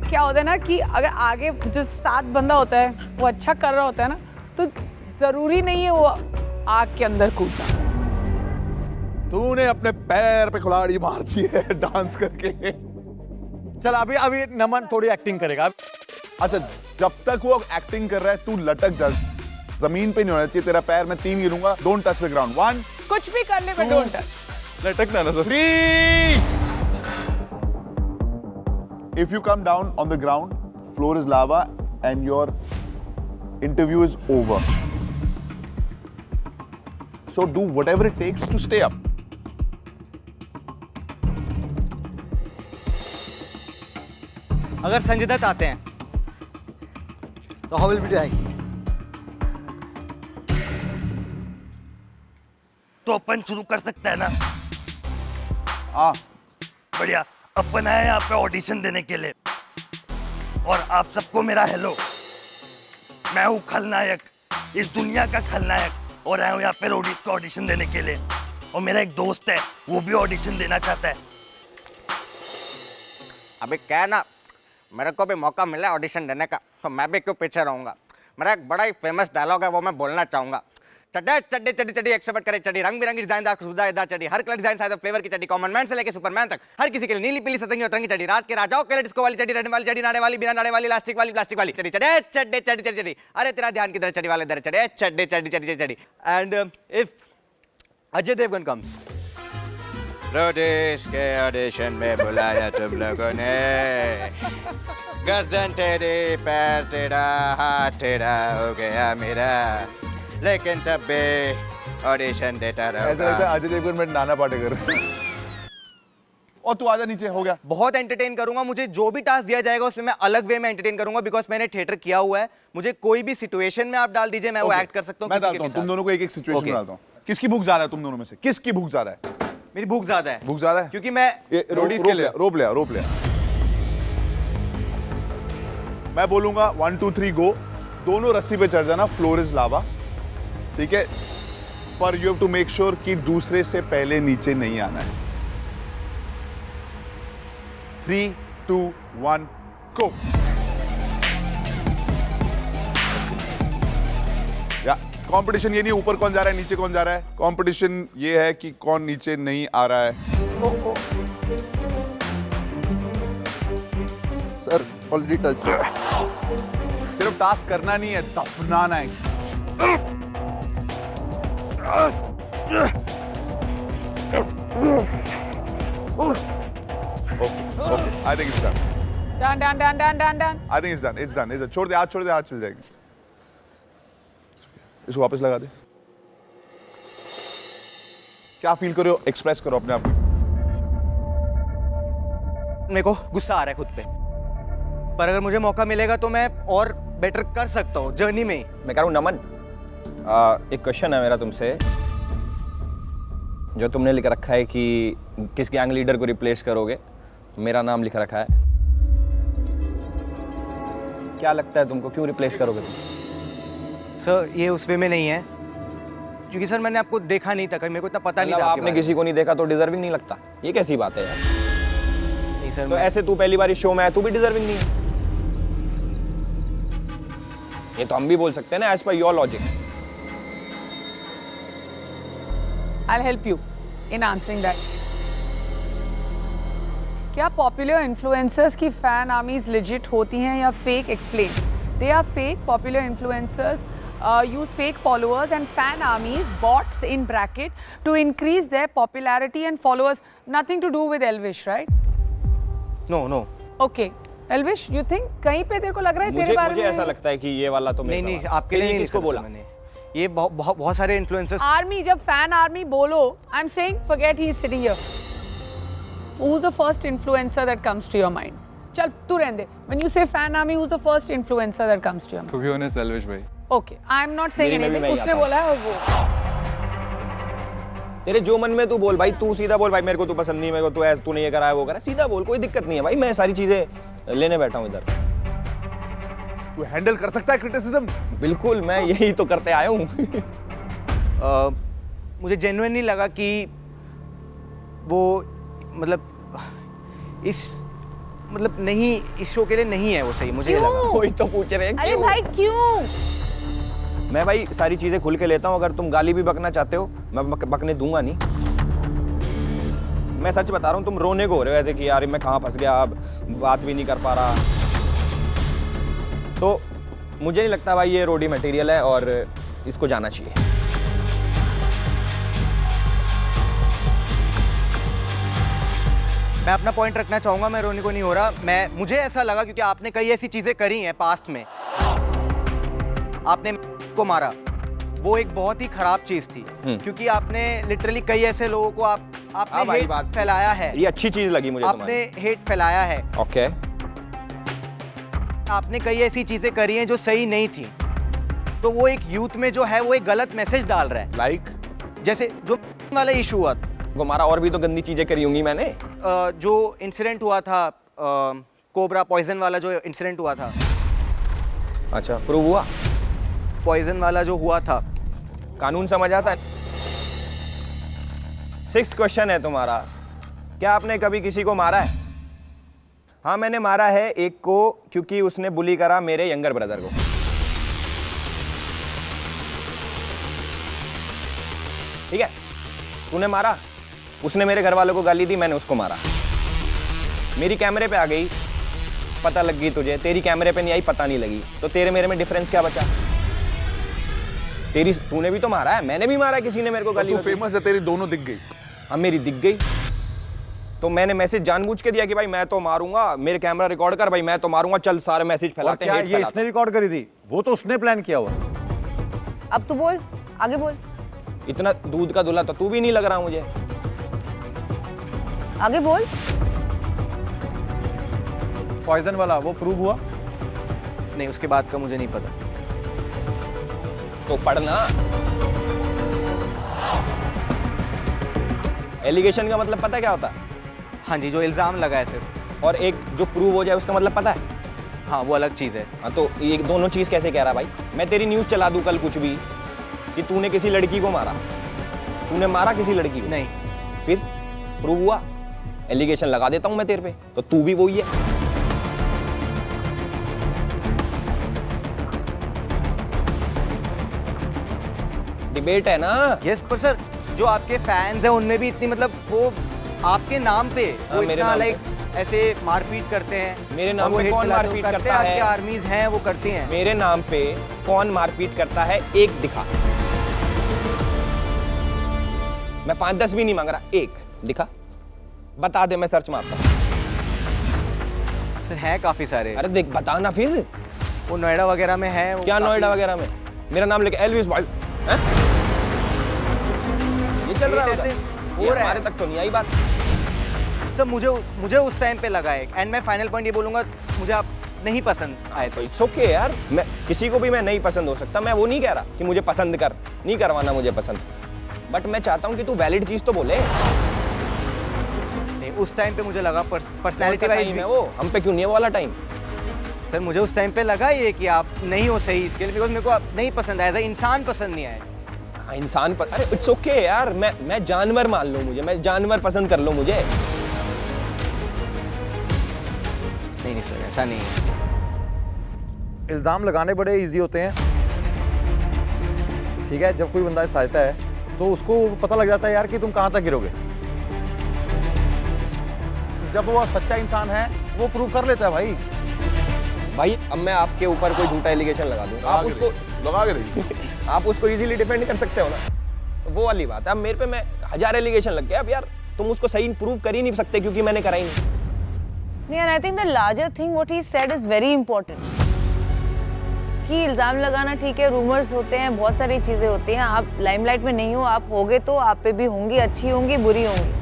क्या होता है ना कि अगर आगे जो 7 बंदा होता है वो अच्छा कर रहा होता है ना, तो जरूरी नहीं है वो आग के अंदर कूदना। तूने अपने पैर पे कुल्हाड़ी मार दी है डांस करके। चल अभी नमन थोड़ी एक्टिंग करेगा। अच्छा, जब तक वो एक्टिंग कर रहा है तू लटक जा, जमीन पे नहीं होना चाहिए तेरा पैर। मैं 3 गिनूंगा, डोंट टच द ग्राउंड। 1, कुछ भी कर ले, बट डोंट टच। लटकना ना sir. 3 If you come down on the ground, floor is lava and your interview is over. So do whatever it takes to stay up. अगर संजय दत्त आते हैं तो हाउ विल बी डाइंग? तो अपन शुरू कर सकते हैं ना? हाँ बढ़िया। अपन आए यहाँ पे ऑडिशन देने के लिए और आप सबको मेरा हेलो। मैं हूँ खलनायक, इस दुनिया का खलनायक, और आया हूँ यहाँ पे रोडीज का ऑडिशन देने के लिए। और मेरा एक दोस्त है, वो भी ऑडिशन देना चाहता है। अभी क्या है ना, मेरे को भी मौका मिला ऑडिशन देने का, तो मैं भी क्यों पीछे रहूंगा। मेरा एक बड़ा ही फेमस डायलॉग है, वो मैं बोलना चाहूंगा। चड्डे चड्डी चड्डी चड्डी एक्सपर्ट करे चड्डी, रंग बिरंगी डिजाइनदार खुशबूदार चड्डी, हर कलर डिजाइन साइज फ्लेवर की चड्डी, कॉमन मैन से लेके सुपरमैन तक, हर किसी के लिए नीली पीली सतरंगी और तरंगी चड्डी, रात के राजाओं के लिए डिस्को वाली चड्डी, रेड वाली चड्डी, नाड़े वाली, बिना नाड़े वाली, इलास्टिक वाली, प्लास्टिक वाली चड्डी, चड्डे चड्डे चड्डी चड्डी चड्डी। अरे तेरा ध्यान किधर, चड्डी वाले दर चड्डे चड्डे चड्डी चड्डी चड्डी। And if Ajay Devgan comes, Roadies के ऑडिशन में बुलाया तुम लोगों ने, गर्दन तेरी, पैर तेरा, हाथ तेरा हो गया मेरा, लेकिन तब भी ऑडिशन देता रहा। ऐसा लगता है अजय देवगन में नाना पाटेकर। और तू आजा नीचे, हो गया। बहुत एंटरटेन करूंगा, मुझे जो भी टास्क दिया जाएगा उसमें मैं अलग वे में एंटरटेन करूंगा, बिकॉज मैंने थिएटर किया हुआ है। मुझे कोई भी सिचुएशन में आप डाल दीजिए, मैं वो एक्ट कर सकता हूँ। मैं डालता हूँ तुम दोनों को एक सिचुएशन में डालता हूँ। किसकी भूख ज्यादा है तुम दोनों में से? किसकी भूख ज्यादा है? मेरी भूख ज्यादा है। भूख ज्यादा है क्योंकि मैं रोडीज के लिए रोप लिया। मैं बोलूंगा 1 2 3 गो, दोनों रस्सी पे चढ़ जाना, फ्लोर इज लावा, ठीक है? पर you have to make sure कि दूसरे से पहले नीचे नहीं आना है। 3 2 1 गो। या कंपटीशन ये नहीं ऊपर कौन जा रहा है नीचे कौन जा रहा है, कंपटीशन ये है कि कौन नीचे नहीं आ रहा है। Sir already touch. सिर्फ टास्क करना नहीं है, दफनाना है। Okay. I think it's done. Done. I think it's done. It's done. छोड़ दे, हाथ छोड़ दे, हाथ चल जाएगी। इसको वापस लगा दे। क्या फील कर रहे हो? एक्सप्रेस करो अपने आप को। मेरे को गुस्सा आ रहा है खुद पे, पर अगर मुझे मौका मिलेगा तो मैं और बेटर कर सकता हूँ जर्नी में। मैं कह रहा हूँ नमन, एक क्वेश्चन है मेरा तुमसे, जो तुमने लिख रखा है कि किस गैंग लीडर को रिप्लेस करोगे, मेरा नाम लिख रखा है। क्या लगता है तुमको, क्यों रिप्लेस करोगे तुम? सर ये उस वे में नहीं है, क्योंकि सर मैंने आपको देखा नहीं था, मेरे को इतना पता नहीं था। आपने किसी को नहीं देखा तो डिजर्विंग नहीं लगता? ये कैसी बात है यार? नहीं सर, तो ऐसे तू पहली बार इस शो में आया, तू भी डिजर्विंग नहीं है? ये तो हम भी बोल सकते हैं ना, as per your logic. I'll help you in answering that. क्या पॉपुलर इन्फ्लुएंसर्स की फैन आर्मीज लेजिट होती हैं या fake? Explain. They are fake. Popular influencers use fake followers and fan armies, bots in bracket, to increase their popularity and followers. Nothing to do with Elvish, right? No. Okay. Elvish, you think कहीं पे तेरे को लग रहा है तेरे बारे में? मुझे ऐसा लगता है कि ये वाला तो नहीं, आपके लिए नहीं। किसको बोला मैंने? ये बहुत सारे इन्फ्लुएंसर्स। आर्मी, जब फैन आर्मी बोलो, I'm saying forget he is sitting here. Who's the first influencer that comes to your mind? चल तू रहने दे. When you say fan army, who's the first influencer that comes to your mind? To be honest, Elvish भाई. Okay, I'm not saying anything. उसने बोला है और वो। तेरे जो मन में तू बोल भाई, तू सीधा बोल भाई, मेरे को तू पसंद नहीं, मेरे को तू ऐसा, तूने ये करा है वो करा, सीधा बोल, कोई दिक्कत नहीं है भाई। मैं सारी चीजें लेने बैठा हूँ इधर। तू हैंडल कर सकता है क्रिटिसिज्म? बिल्कुल, मैं यही तो करते आया हूँ। मुझे जेन्युइन नहीं लगा कि वो मतलब नहीं, इस शो के लिए नहीं है वो सही, मुझे ये लगा। कोई तो पूछ रहे हैं अरे भाई क्यों? मैं भाई सारी चीजें खुल के लेता हूँ, अगर तुम गाली भी बकना चाहते हो मैं बकने दूंगा नहीं। मैं सच बता रहा हूँ, तुम रोने को हो रहे हो ऐसे कि यार मैं कहाँ फंस गया, अब बात भी नहीं कर पा रहा। तो मुझे नहीं लगता भाई ये रोडी मटेरियल है और इसको जाना चाहिए। मैं अपना पॉइंट रखना चाहूँगा, मैं रोने को नहीं हो रहा। मुझे ऐसा लगा क्योंकि आपने कई ऐसी चीज़ें करी हैं पास्ट में, आपने को मारा, वो एक बहुत ही खराब चीज़ थी क्योंकि आपने लिटरली कई ऐसे लोगों को आपने हेट फैलाया है। ये अच्छी चीज़ लगी मुझे, आपने हेट फैलाया है। ओके। आपने कई ऐसी चीज़ें करी हैं जो सही नहीं थी, तो वो एक यूथ में जो है वो एक गलत मैसेज डाल रहा है। लाइक जैसे जो वाला इशू हुआ को मारा, और भी तो गंदी चीजें करी होंगी मैंने। जो इंसिडेंट हुआ था कोबरा पॉइजन वाला, जो इंसिडेंट हुआ था। अच्छा, प्रूव हुआ? पॉइजन वाला जो हुआ था, कानून समझ आता है। 6th क्वेश्चन है तुम्हारा, क्या आपने कभी किसी को मारा है? हाँ, मैंने मारा है एक को, क्योंकि उसने बुली करा मेरे यंगर ब्रदर को। ठीक है, तूने मारा, उसने मेरे घर वालों को गाली दी, मैंने उसको मारा। मेरी कैमरे पे आ गई, पता लग गई तुझे, तेरी कैमरे पे नहीं आई, पता नहीं लगी, तो तेरे मेरे में डिफरेंस क्या बचा? तूने भी तो मारा है, मैंने भी मारा है, किसी ने मेरे को गाली। तू फेमस है, तेरी दोनों दिख गई। हाँ, मेरी दिख गई, तो मैंने मैसेज जानबूझ के दिया कि भाई मैं तो मारूंगा, मेरे कैमरा रिकॉर्ड कर, भाई मैं तो मारूंगा, चल सारे मैसेज फैलाते हैं। ये इसने रिकॉर्ड करी थी? वो तो उसने प्लान किया हुआ। अब तू बोल, आगे बोल। इतना दूध का दूल्हा तो तू भी नहीं लग रहा मुझे। आगे बोल। पॉइजन वाला वो प्रूव हुआ? नहीं, उसके बाद का मुझे नहीं पता। तो पढ़ना। एलिगेशन का मतलब पता है क्या होता है? हाँ जी, जो इल्जाम लगा है सिर्फ। और एक जो प्रूव हो जाए उसका मतलब पता है? हाँ, वो अलग चीज़ है। हाँ, तो ये दोनों चीज़ कैसे कह रहा भाई? मैं तेरी न्यूज़ चला दूँ कल कुछ भी कि तूने किसी लड़की को मारा, तूने मारा किसी लड़की को? नहीं। फिर प्रूव हुआ, एलिगेशन लगा देता हूं मैं तेरे पे, तो तू भी वही है। डिबेट है ना? यस, पर सर जो आपके फैंस हैं उनमें भी इतनी, मतलब वो आपके नाम पे वो इतना लाइक ऐसे मारपीट करते हैं। मेरे नाम पे कौन मारपीट करता है? आपके आर्मीज हैं वो करती हैं। मेरे नाम पे कौन मारपीट करता है? एक दिखा। मैं 5-10 भी नहीं मांग रहा, एक दिखा, बता दे, मैं सर्च मारता हूं। सर हैं काफी सारे। अरे देख, बताना फिर। वो नोएडा वगैरह में है। क्या नोएडा वगैरह में? मेरा नाम लेके एल्विस भाई हैं? ये चल रहा है ऐसे हो रहा है। हमारे तक तो नहीं आई बात। सर मुझे उस टाइम पे लगा है, एंड मैं फाइनल पॉइंट ये बोलूंगा, मुझे आप नहीं पसंद आए तो इट्स ओके यार। मैं किसी को भी मैं नहीं पसंद हो सकता, मैं वो नहीं कह रहा कि मुझे पसंद कर, नहीं करवाना मुझे पसंद, बट मैं चाहता हूं कि तू वैलिड चीज तो बोले। नहीं, उस टाइम पे मुझे लगा पर्सनैलिटी वाइज है वो, हम पे क्यों नहीं है वो वाला टाइम? सर मुझे उस टाइम पे लगा ये कि आप नहीं हो सही इसके लिए, बिकॉज मेरे को आप नहीं पसंद आया, एज अ इंसान पसंद नहीं आया। हाँ, इंसान अरे इट्स ओके यार, मैं जानवर मान लो मुझे, मैं जानवर पसंद कर लो मुझे। नहीं सर, ऐसा नहीं है। इल्ज़ाम लगाने बड़े इजी होते हैं, ठीक है? जब कोई बंदा सहायता है तो उसको पता लग जाता है यार कि तुम कहाँ तक गिरोगे। जब वो सच्चा इंसान है वो प्रूव कर लेता है भाई। भाई अब मैं आपके ऊपर कोई झूठा एलिगेशन लगा दूं, आप उसको लगा के देखिए। आप उसको इजीली डिफेंड कर सकते हो ना, तो वो वाली बात है। अब मेरे पे मैं 1000 एलिगेशन लग गया, अब यार तुम उसको सही प्रूव कर ही नहीं सकते क्योंकि मैंने करा ही नहीं। And I think the larger thing what he said is very important. कि इल्ज़ाम लगाना ठीक है, रूमर्स होते हैं, बहुत सारी चीज़ें होती हैं, आप लाइमलाइट में नहीं हो, आप होगे तो आप पे भी होंगी, अच्छी होंगी, बुरी होंगी।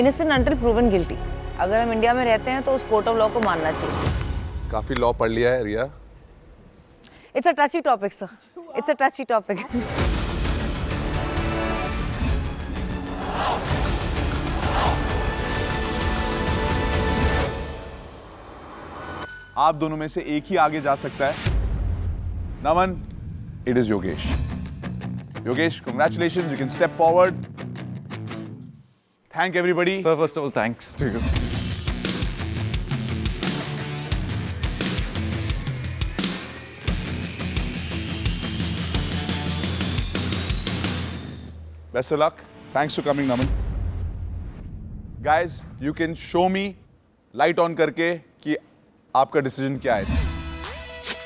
Innocent until proven guilty. अगर हम इंडिया में रहते हैं तो उस कोर्ट ऑफ लॉ को मानना चाहिए। काफी लॉ पढ़ लिया है रिया। It's a touchy topic, sir. It's a touchy topic. आप दोनों में से एक ही आगे जा सकता है। Naman, it is Yogesh. Yogesh, congratulations, you can step forward. Thank everybody. Sir, first of all, thanks to you. Best of luck. Thanks for coming, Naman. Guys, you can show me light on करके कि आपका डिसीजन क्या है।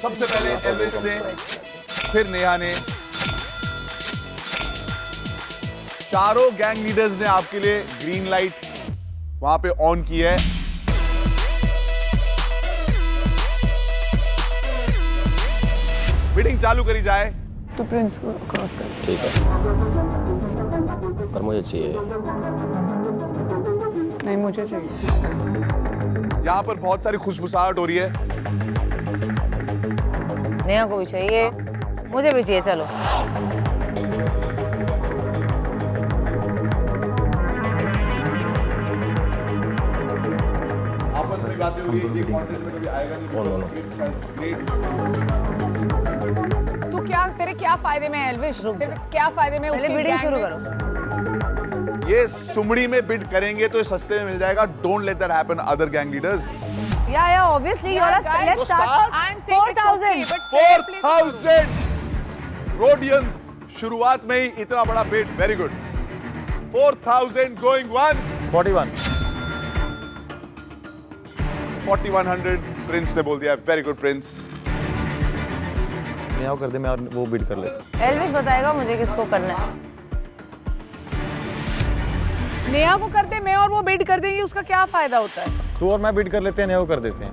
सबसे पहले Elvis ने, फिर नेहा ने। चारों गैंग लीडर्स ने आपके लिए ग्रीन लाइट वहां पे ऑन की है। बिडिंग चालू करी जाए तो प्रिंस को क्रॉस कर। ठीक है, पर मुझे चाहिए। नहीं, मुझे चाहिए। यहां पर बहुत सारी खुशबुसाहट हो रही है। नेहा को भी चाहिए, मुझे भी चाहिए। चलो आपस में बातें हो रही है, ये कॉन्टेस्ट में कभी आएगा नहीं। तो क्या तेरे क्या फायदे में है एल्विश? तेरे क्या फायदे में? पहले बिडिंग शुरू करो। ये सुमड़ी में बिड करेंगे तो ये सस्ते में मिल जाएगा। Don't let that happen other gang leaders. Yeah, obviously, let's start. I'm saying 4,000. 4,000 Rhodians शुरुआत में ही इतना बड़ा bid. Very good. 4,000 going once। 4,100 Prince ने बोल दिया। Very good Prince. मैं कर दे, मैं वो बिड कर ले। एल्विश बताएगा मुझे किसको करना है। नेहा को करते, मैं और वो बिड कर देंगे, उसका क्या फायदा होता है? तू और मैं बिड कर लेते हैं, नेहा को कर देते हैं।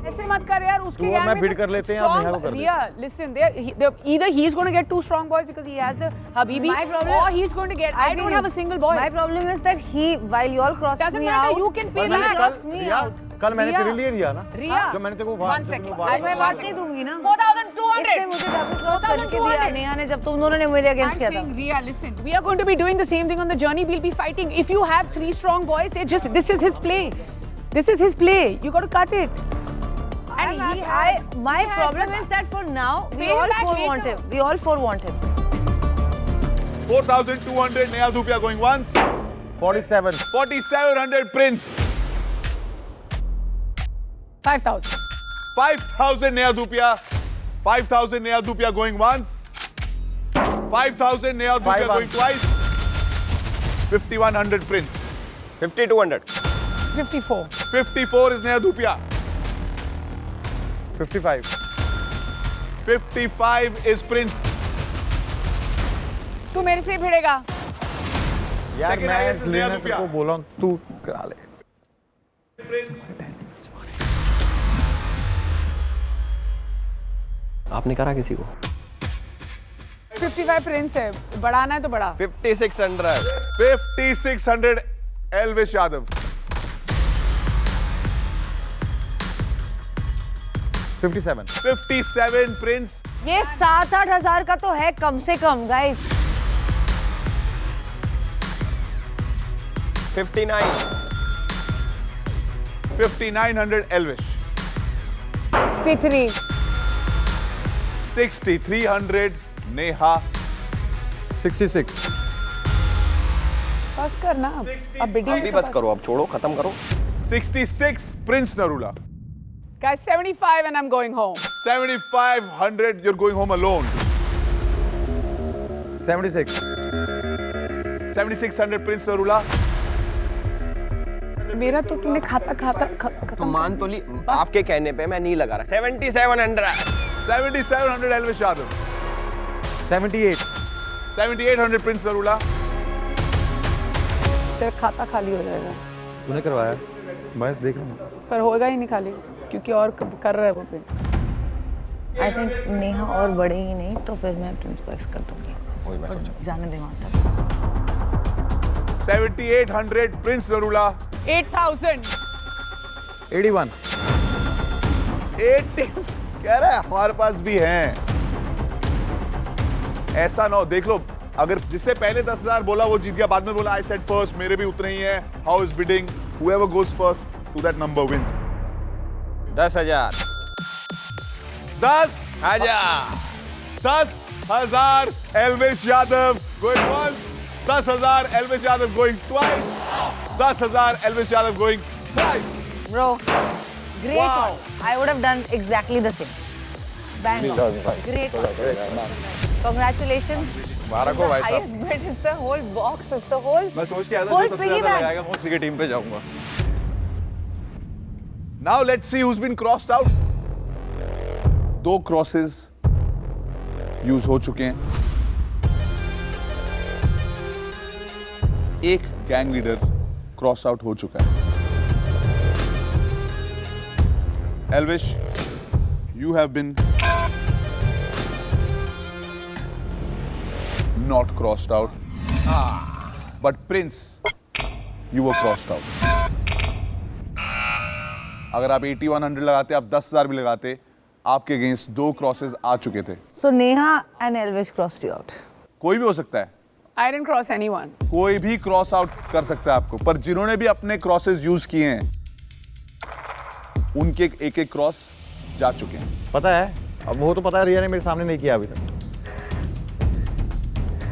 ऐसे मत कर यार, उसके तू और मैं बिड कर लेते हैं, आप नेहा को कर Riya, listen, either he is going to get 2 strong boys because he has the Habibi, My problem- or he is going to get. I don't have a single boy. My problem is that while you all cross Doesn't me matter, out, you can pay he back. crossed me Riya, out. कल मैंने रिया, तेरे लिए दिया ना, Riya, जो मैंने तेरे को 1 second. आज मैं बात नहीं दूंगी ना। 4,200. इसने मुझे डबल क्रॉस करके दिया नेहा ने, जब तुम दोनों ने मेरे अगेंस्ट I'm किया था। saying, Riya, listen, we are going to be doing the same thing on the journey. We'll be fighting. If you have 3 strong boys, this is his play. This is his play. You got to cut it. And My problem is that for now, we Pay all back 4 later. want him. We all 4 want him. 4,200 Neha Dhupia going once। 47 4,700 Prince। 5,000 5,000 Neha Dhupia। 5,000 Neha Dhupia going once। 5,000 Neha Dhupia going twice। 5,100 Prince। 5,200। 54 54 is Neha Dhupia। 55 55 is Prince। तू मेरे से भिड़ेगा। यार Second मैं highest is लेना Neha तेरे Dhupia। को बोला हूं, तू करा ले। Prince। आपने करा किसी को? 55 प्रिंस है, बढ़ाना है तो बढ़ा। 5,600। 5,600 Elvish Yadav। 57 57 Prince। ये 7-8 हजार का तो है कम से कम, गाइस। 59 5,900 Elvish। 63 6,300 Neha। 66 बस करना अब बिडिंग अभी बस करो, अब छोड़ो, खत्म करो। 66 Prince Narula। Guys, 75 and I'm going home. 7,500 you're going home alone। 76 7,600 Prince Narula। मेरा तो तुमने खाता तो मान तो ली, आपके कहने पे मैं नहीं लगा रहा। 7,700। 7,700 Elvish Yadav। 78 7,800 Prince Narula। तेरा खाता खाली हो जाएगा। तूने करवाया, मैं देख रहा हूँ। पर होगा ही नहीं खाली, क्योंकि और कर रहा है वो बिड। आई थिंक नेहा और बढ़ेगी नहीं, तो फिर मैं प्रिंस को एक्स कर दूंगी। वही मैं सोचा। जाने दे वहां तक। 7,800 Prince Narula। 8,000 81 80 कह रहा है हमारे पास भी हैं। ऐसा ना हो, देख लो, अगर जिससे पहले 10,000 बोला वो जीत गया, बाद में बोला आई सेड फर्स्ट, मेरे भी उतने ही हैं। How is bidding? whoever goes first to that number wins। 10,000 10,000 Elvish Yadav going once। 10,000 Elvish Yadav going twice। 10,000 Elvish Yadav going thrice। Bro, great one. I would have done exactly the same. Bang on. Great one. Congratulations. मुबारक हो भाई साहब। Highest bid is the whole box, it's the whole. मैं सोच के आया था whole जो सबसे piggy ज्यादा bank. लगाएगा मैं उसी की टीम पे जाऊंगा। Now let's see who's been crossed out। 2 crosses use हो चुके हैं। एक गैंग लीडर क्रॉस आउट हो चुका है। Elvish, you have been not crossed out. But Prince, you were crossed out. अगर आप 8100 लगाते, आप 10,000 भी लगाते, आपके अगेंस्ट 2 क्रॉसेस आ चुके थे। So Neha and Elvish crossed you out. कोई भी हो सकता है, I didn't cross anyone. कोई भी क्रॉस आउट कर सकता है आपको, पर जिन्होंने भी अपने क्रॉसेस यूज किए हैं उनके एक एक क्रॉस जा चुके हैं। पता है, अब वो तो पता है, रिया ने मेरे सामने नहीं किया अभी तक।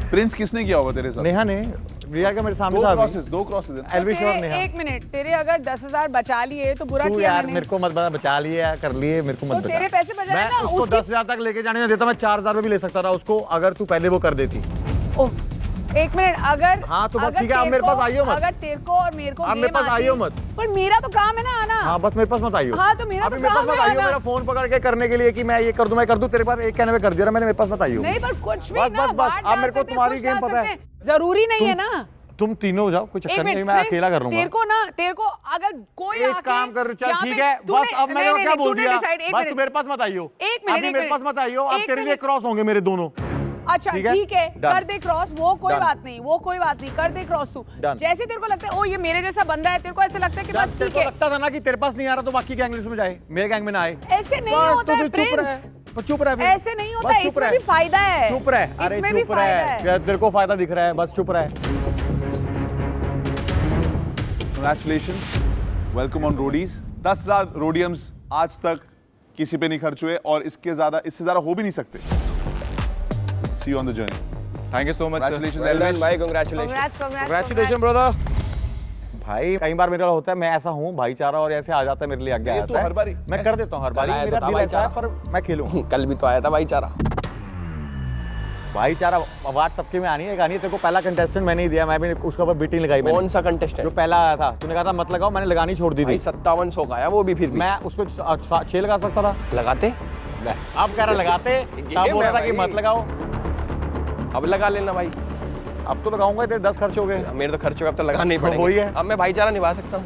प्रिंस किसने किया होगा तेरे साथ? नेहा ने, रिया का मेरे सामने था। दो क्रॉसेस एल्विश और नेहा। एक मिनट, तेरे अगर 10,000 बचा लिए तो बुरा तू किया यार मैंने। मेरे को मत बता, बचा लिए कर लिए, मेरे को मत तो बता। तेरे पैसे बचाए मैं ना, उसको उसकी- 10,000 तक लेके जाने नहीं देता, मैं 4,000 में भी ले सकता था उसको, अगर तू पहले वो कर देती। ओह, एक मिनट, अगर हाँ तो बस अगर ठीक है, आप तेरे मेरे पास को- आइयो मत। अगर तेरे को और मेरे को आप मेरे गेम पास आती- आइयो मत। पर मेरा तो काम है ना आना। हाँ बस मेरे पास मत आइयो। हाँ, तो मेरा अभी तो मेरे पास काम मत है आइयो, आना। मेरा फोन पकड़ के करने के लिए कि मैं ये कर दूं, मैं कर दूं, तेरे पास एक कहने में कर दिया ना मैंने, मेरे पास मत आइयो। नहीं, पर कुछ भी बस ना, बस बस, बाहर अब डाल मेरे को सकते हैं, तुम्हारी कुछ गेम डाल पता सकते है। हैं। जरूरी नहीं है ना। तुम तीनों हो जाओ, कोई एक चक्कर नहीं, मिनट, मैं प्रिंस, अकेला कर लूंगा। तेरे को ना, तेरे को अगर कोई एक आके काम कर, चल यहाँ ठीक पे है, तूने- बस अब नहीं, मैंने नहीं, क्या बोल तूने दिया, decide, एक बस मिनट। तू मेरे पास मत आइयो। एक मिनट, अभी एक मेरे पास मिनट। मत आइयो, अब एक तेरे लिए मिनट। क्रॉस होंगे मेरे दोनों। अच्छा ठीक है? ठीक है, Done. कर दे क्रॉस, वो कोई Done. बात नहीं, वो कोई बात नहीं, कर दे क्रॉस तू। Done. जैसे तेरे को लगता है ओ ये मेरे जैसा बंदा है, तेरे को ऐसे लगता है कि बस तेरे ठीक को है। लगता था ना कि तेरे पास नहीं आ रहा तो बाकी गैंग लिस्ट में जाए, मेरे गैंग में ना आए। ऐसे नहीं बस होता तो है फिर चुप प्रिंस। रहे, तो चुप रहे फिर। ऐसे नहीं होता बस है, चुप इसमें रहे। भी फायदा है। चुप रहे, अरे इसमें भी चुप फायदा रहे, है। क्या तेरे को फायदा दिख रहा है, बस चुप रहे। Congratulations, welcome on Roadies. 10,000 रोडियम्स आज तक किसी पे नहीं खर्च हुए और इससे ज्यादा हो भी नहीं सकते। See you on the journey. Thank you so much. Congratulations, Well done, Elvish. भाई, congratulations. Congratulations, brother. भाई कई बार मेरा होता है, मैं ऐसा हूँ भाईचारा और ऐसे आ जाता है मेरे लिए आगे ये आता तो है। हर बारी मैं कर देता हूँ हर बारी, आया तो मेरा था दिल ऐसा है, भाईचारा। पर मैं खेलूँ। कल भी तो आया था भाईचारा। भाईचारा अवार्ड सबके में आनी है, तेरे को पहला कंटेस्टेंट मैंने ही दिया, मैं भी उसके ऊपर बीटिंग लगाई। कौन सा कंटेस्टेंट? जो पहला आया था, तूने कहा था मत लगाओ, मैंने लगानी छोड़ दी थी। 5700 का आया वो भी, फिर भी मैं उस पर 6 लगा सकता था। लगाते। अब कह रहा लगाते, तब बोल रहा था कि मत लगाओ। अब लगा लेना भाई। अब तो लगाऊंगा, तेरे 10 खर्च हो गए। मेरे तो खर्च हो गए, अब तो लगाने ही पड़ेंगे। वही है। अब मैं भाईचारा निभा सकता हूँ,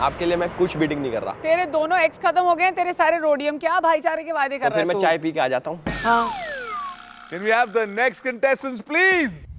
आपके लिए मैं कुछ बीटिंग नहीं कर रहा। तेरे दोनों एक्स खत्म हो गए, तेरे सारे रोडियम, क्या भाईचारे के वादे कर तो रहा फिर है मैं तू? चाय पी के आ जाता हूँ। हाँ। Can we have the next contestants, please?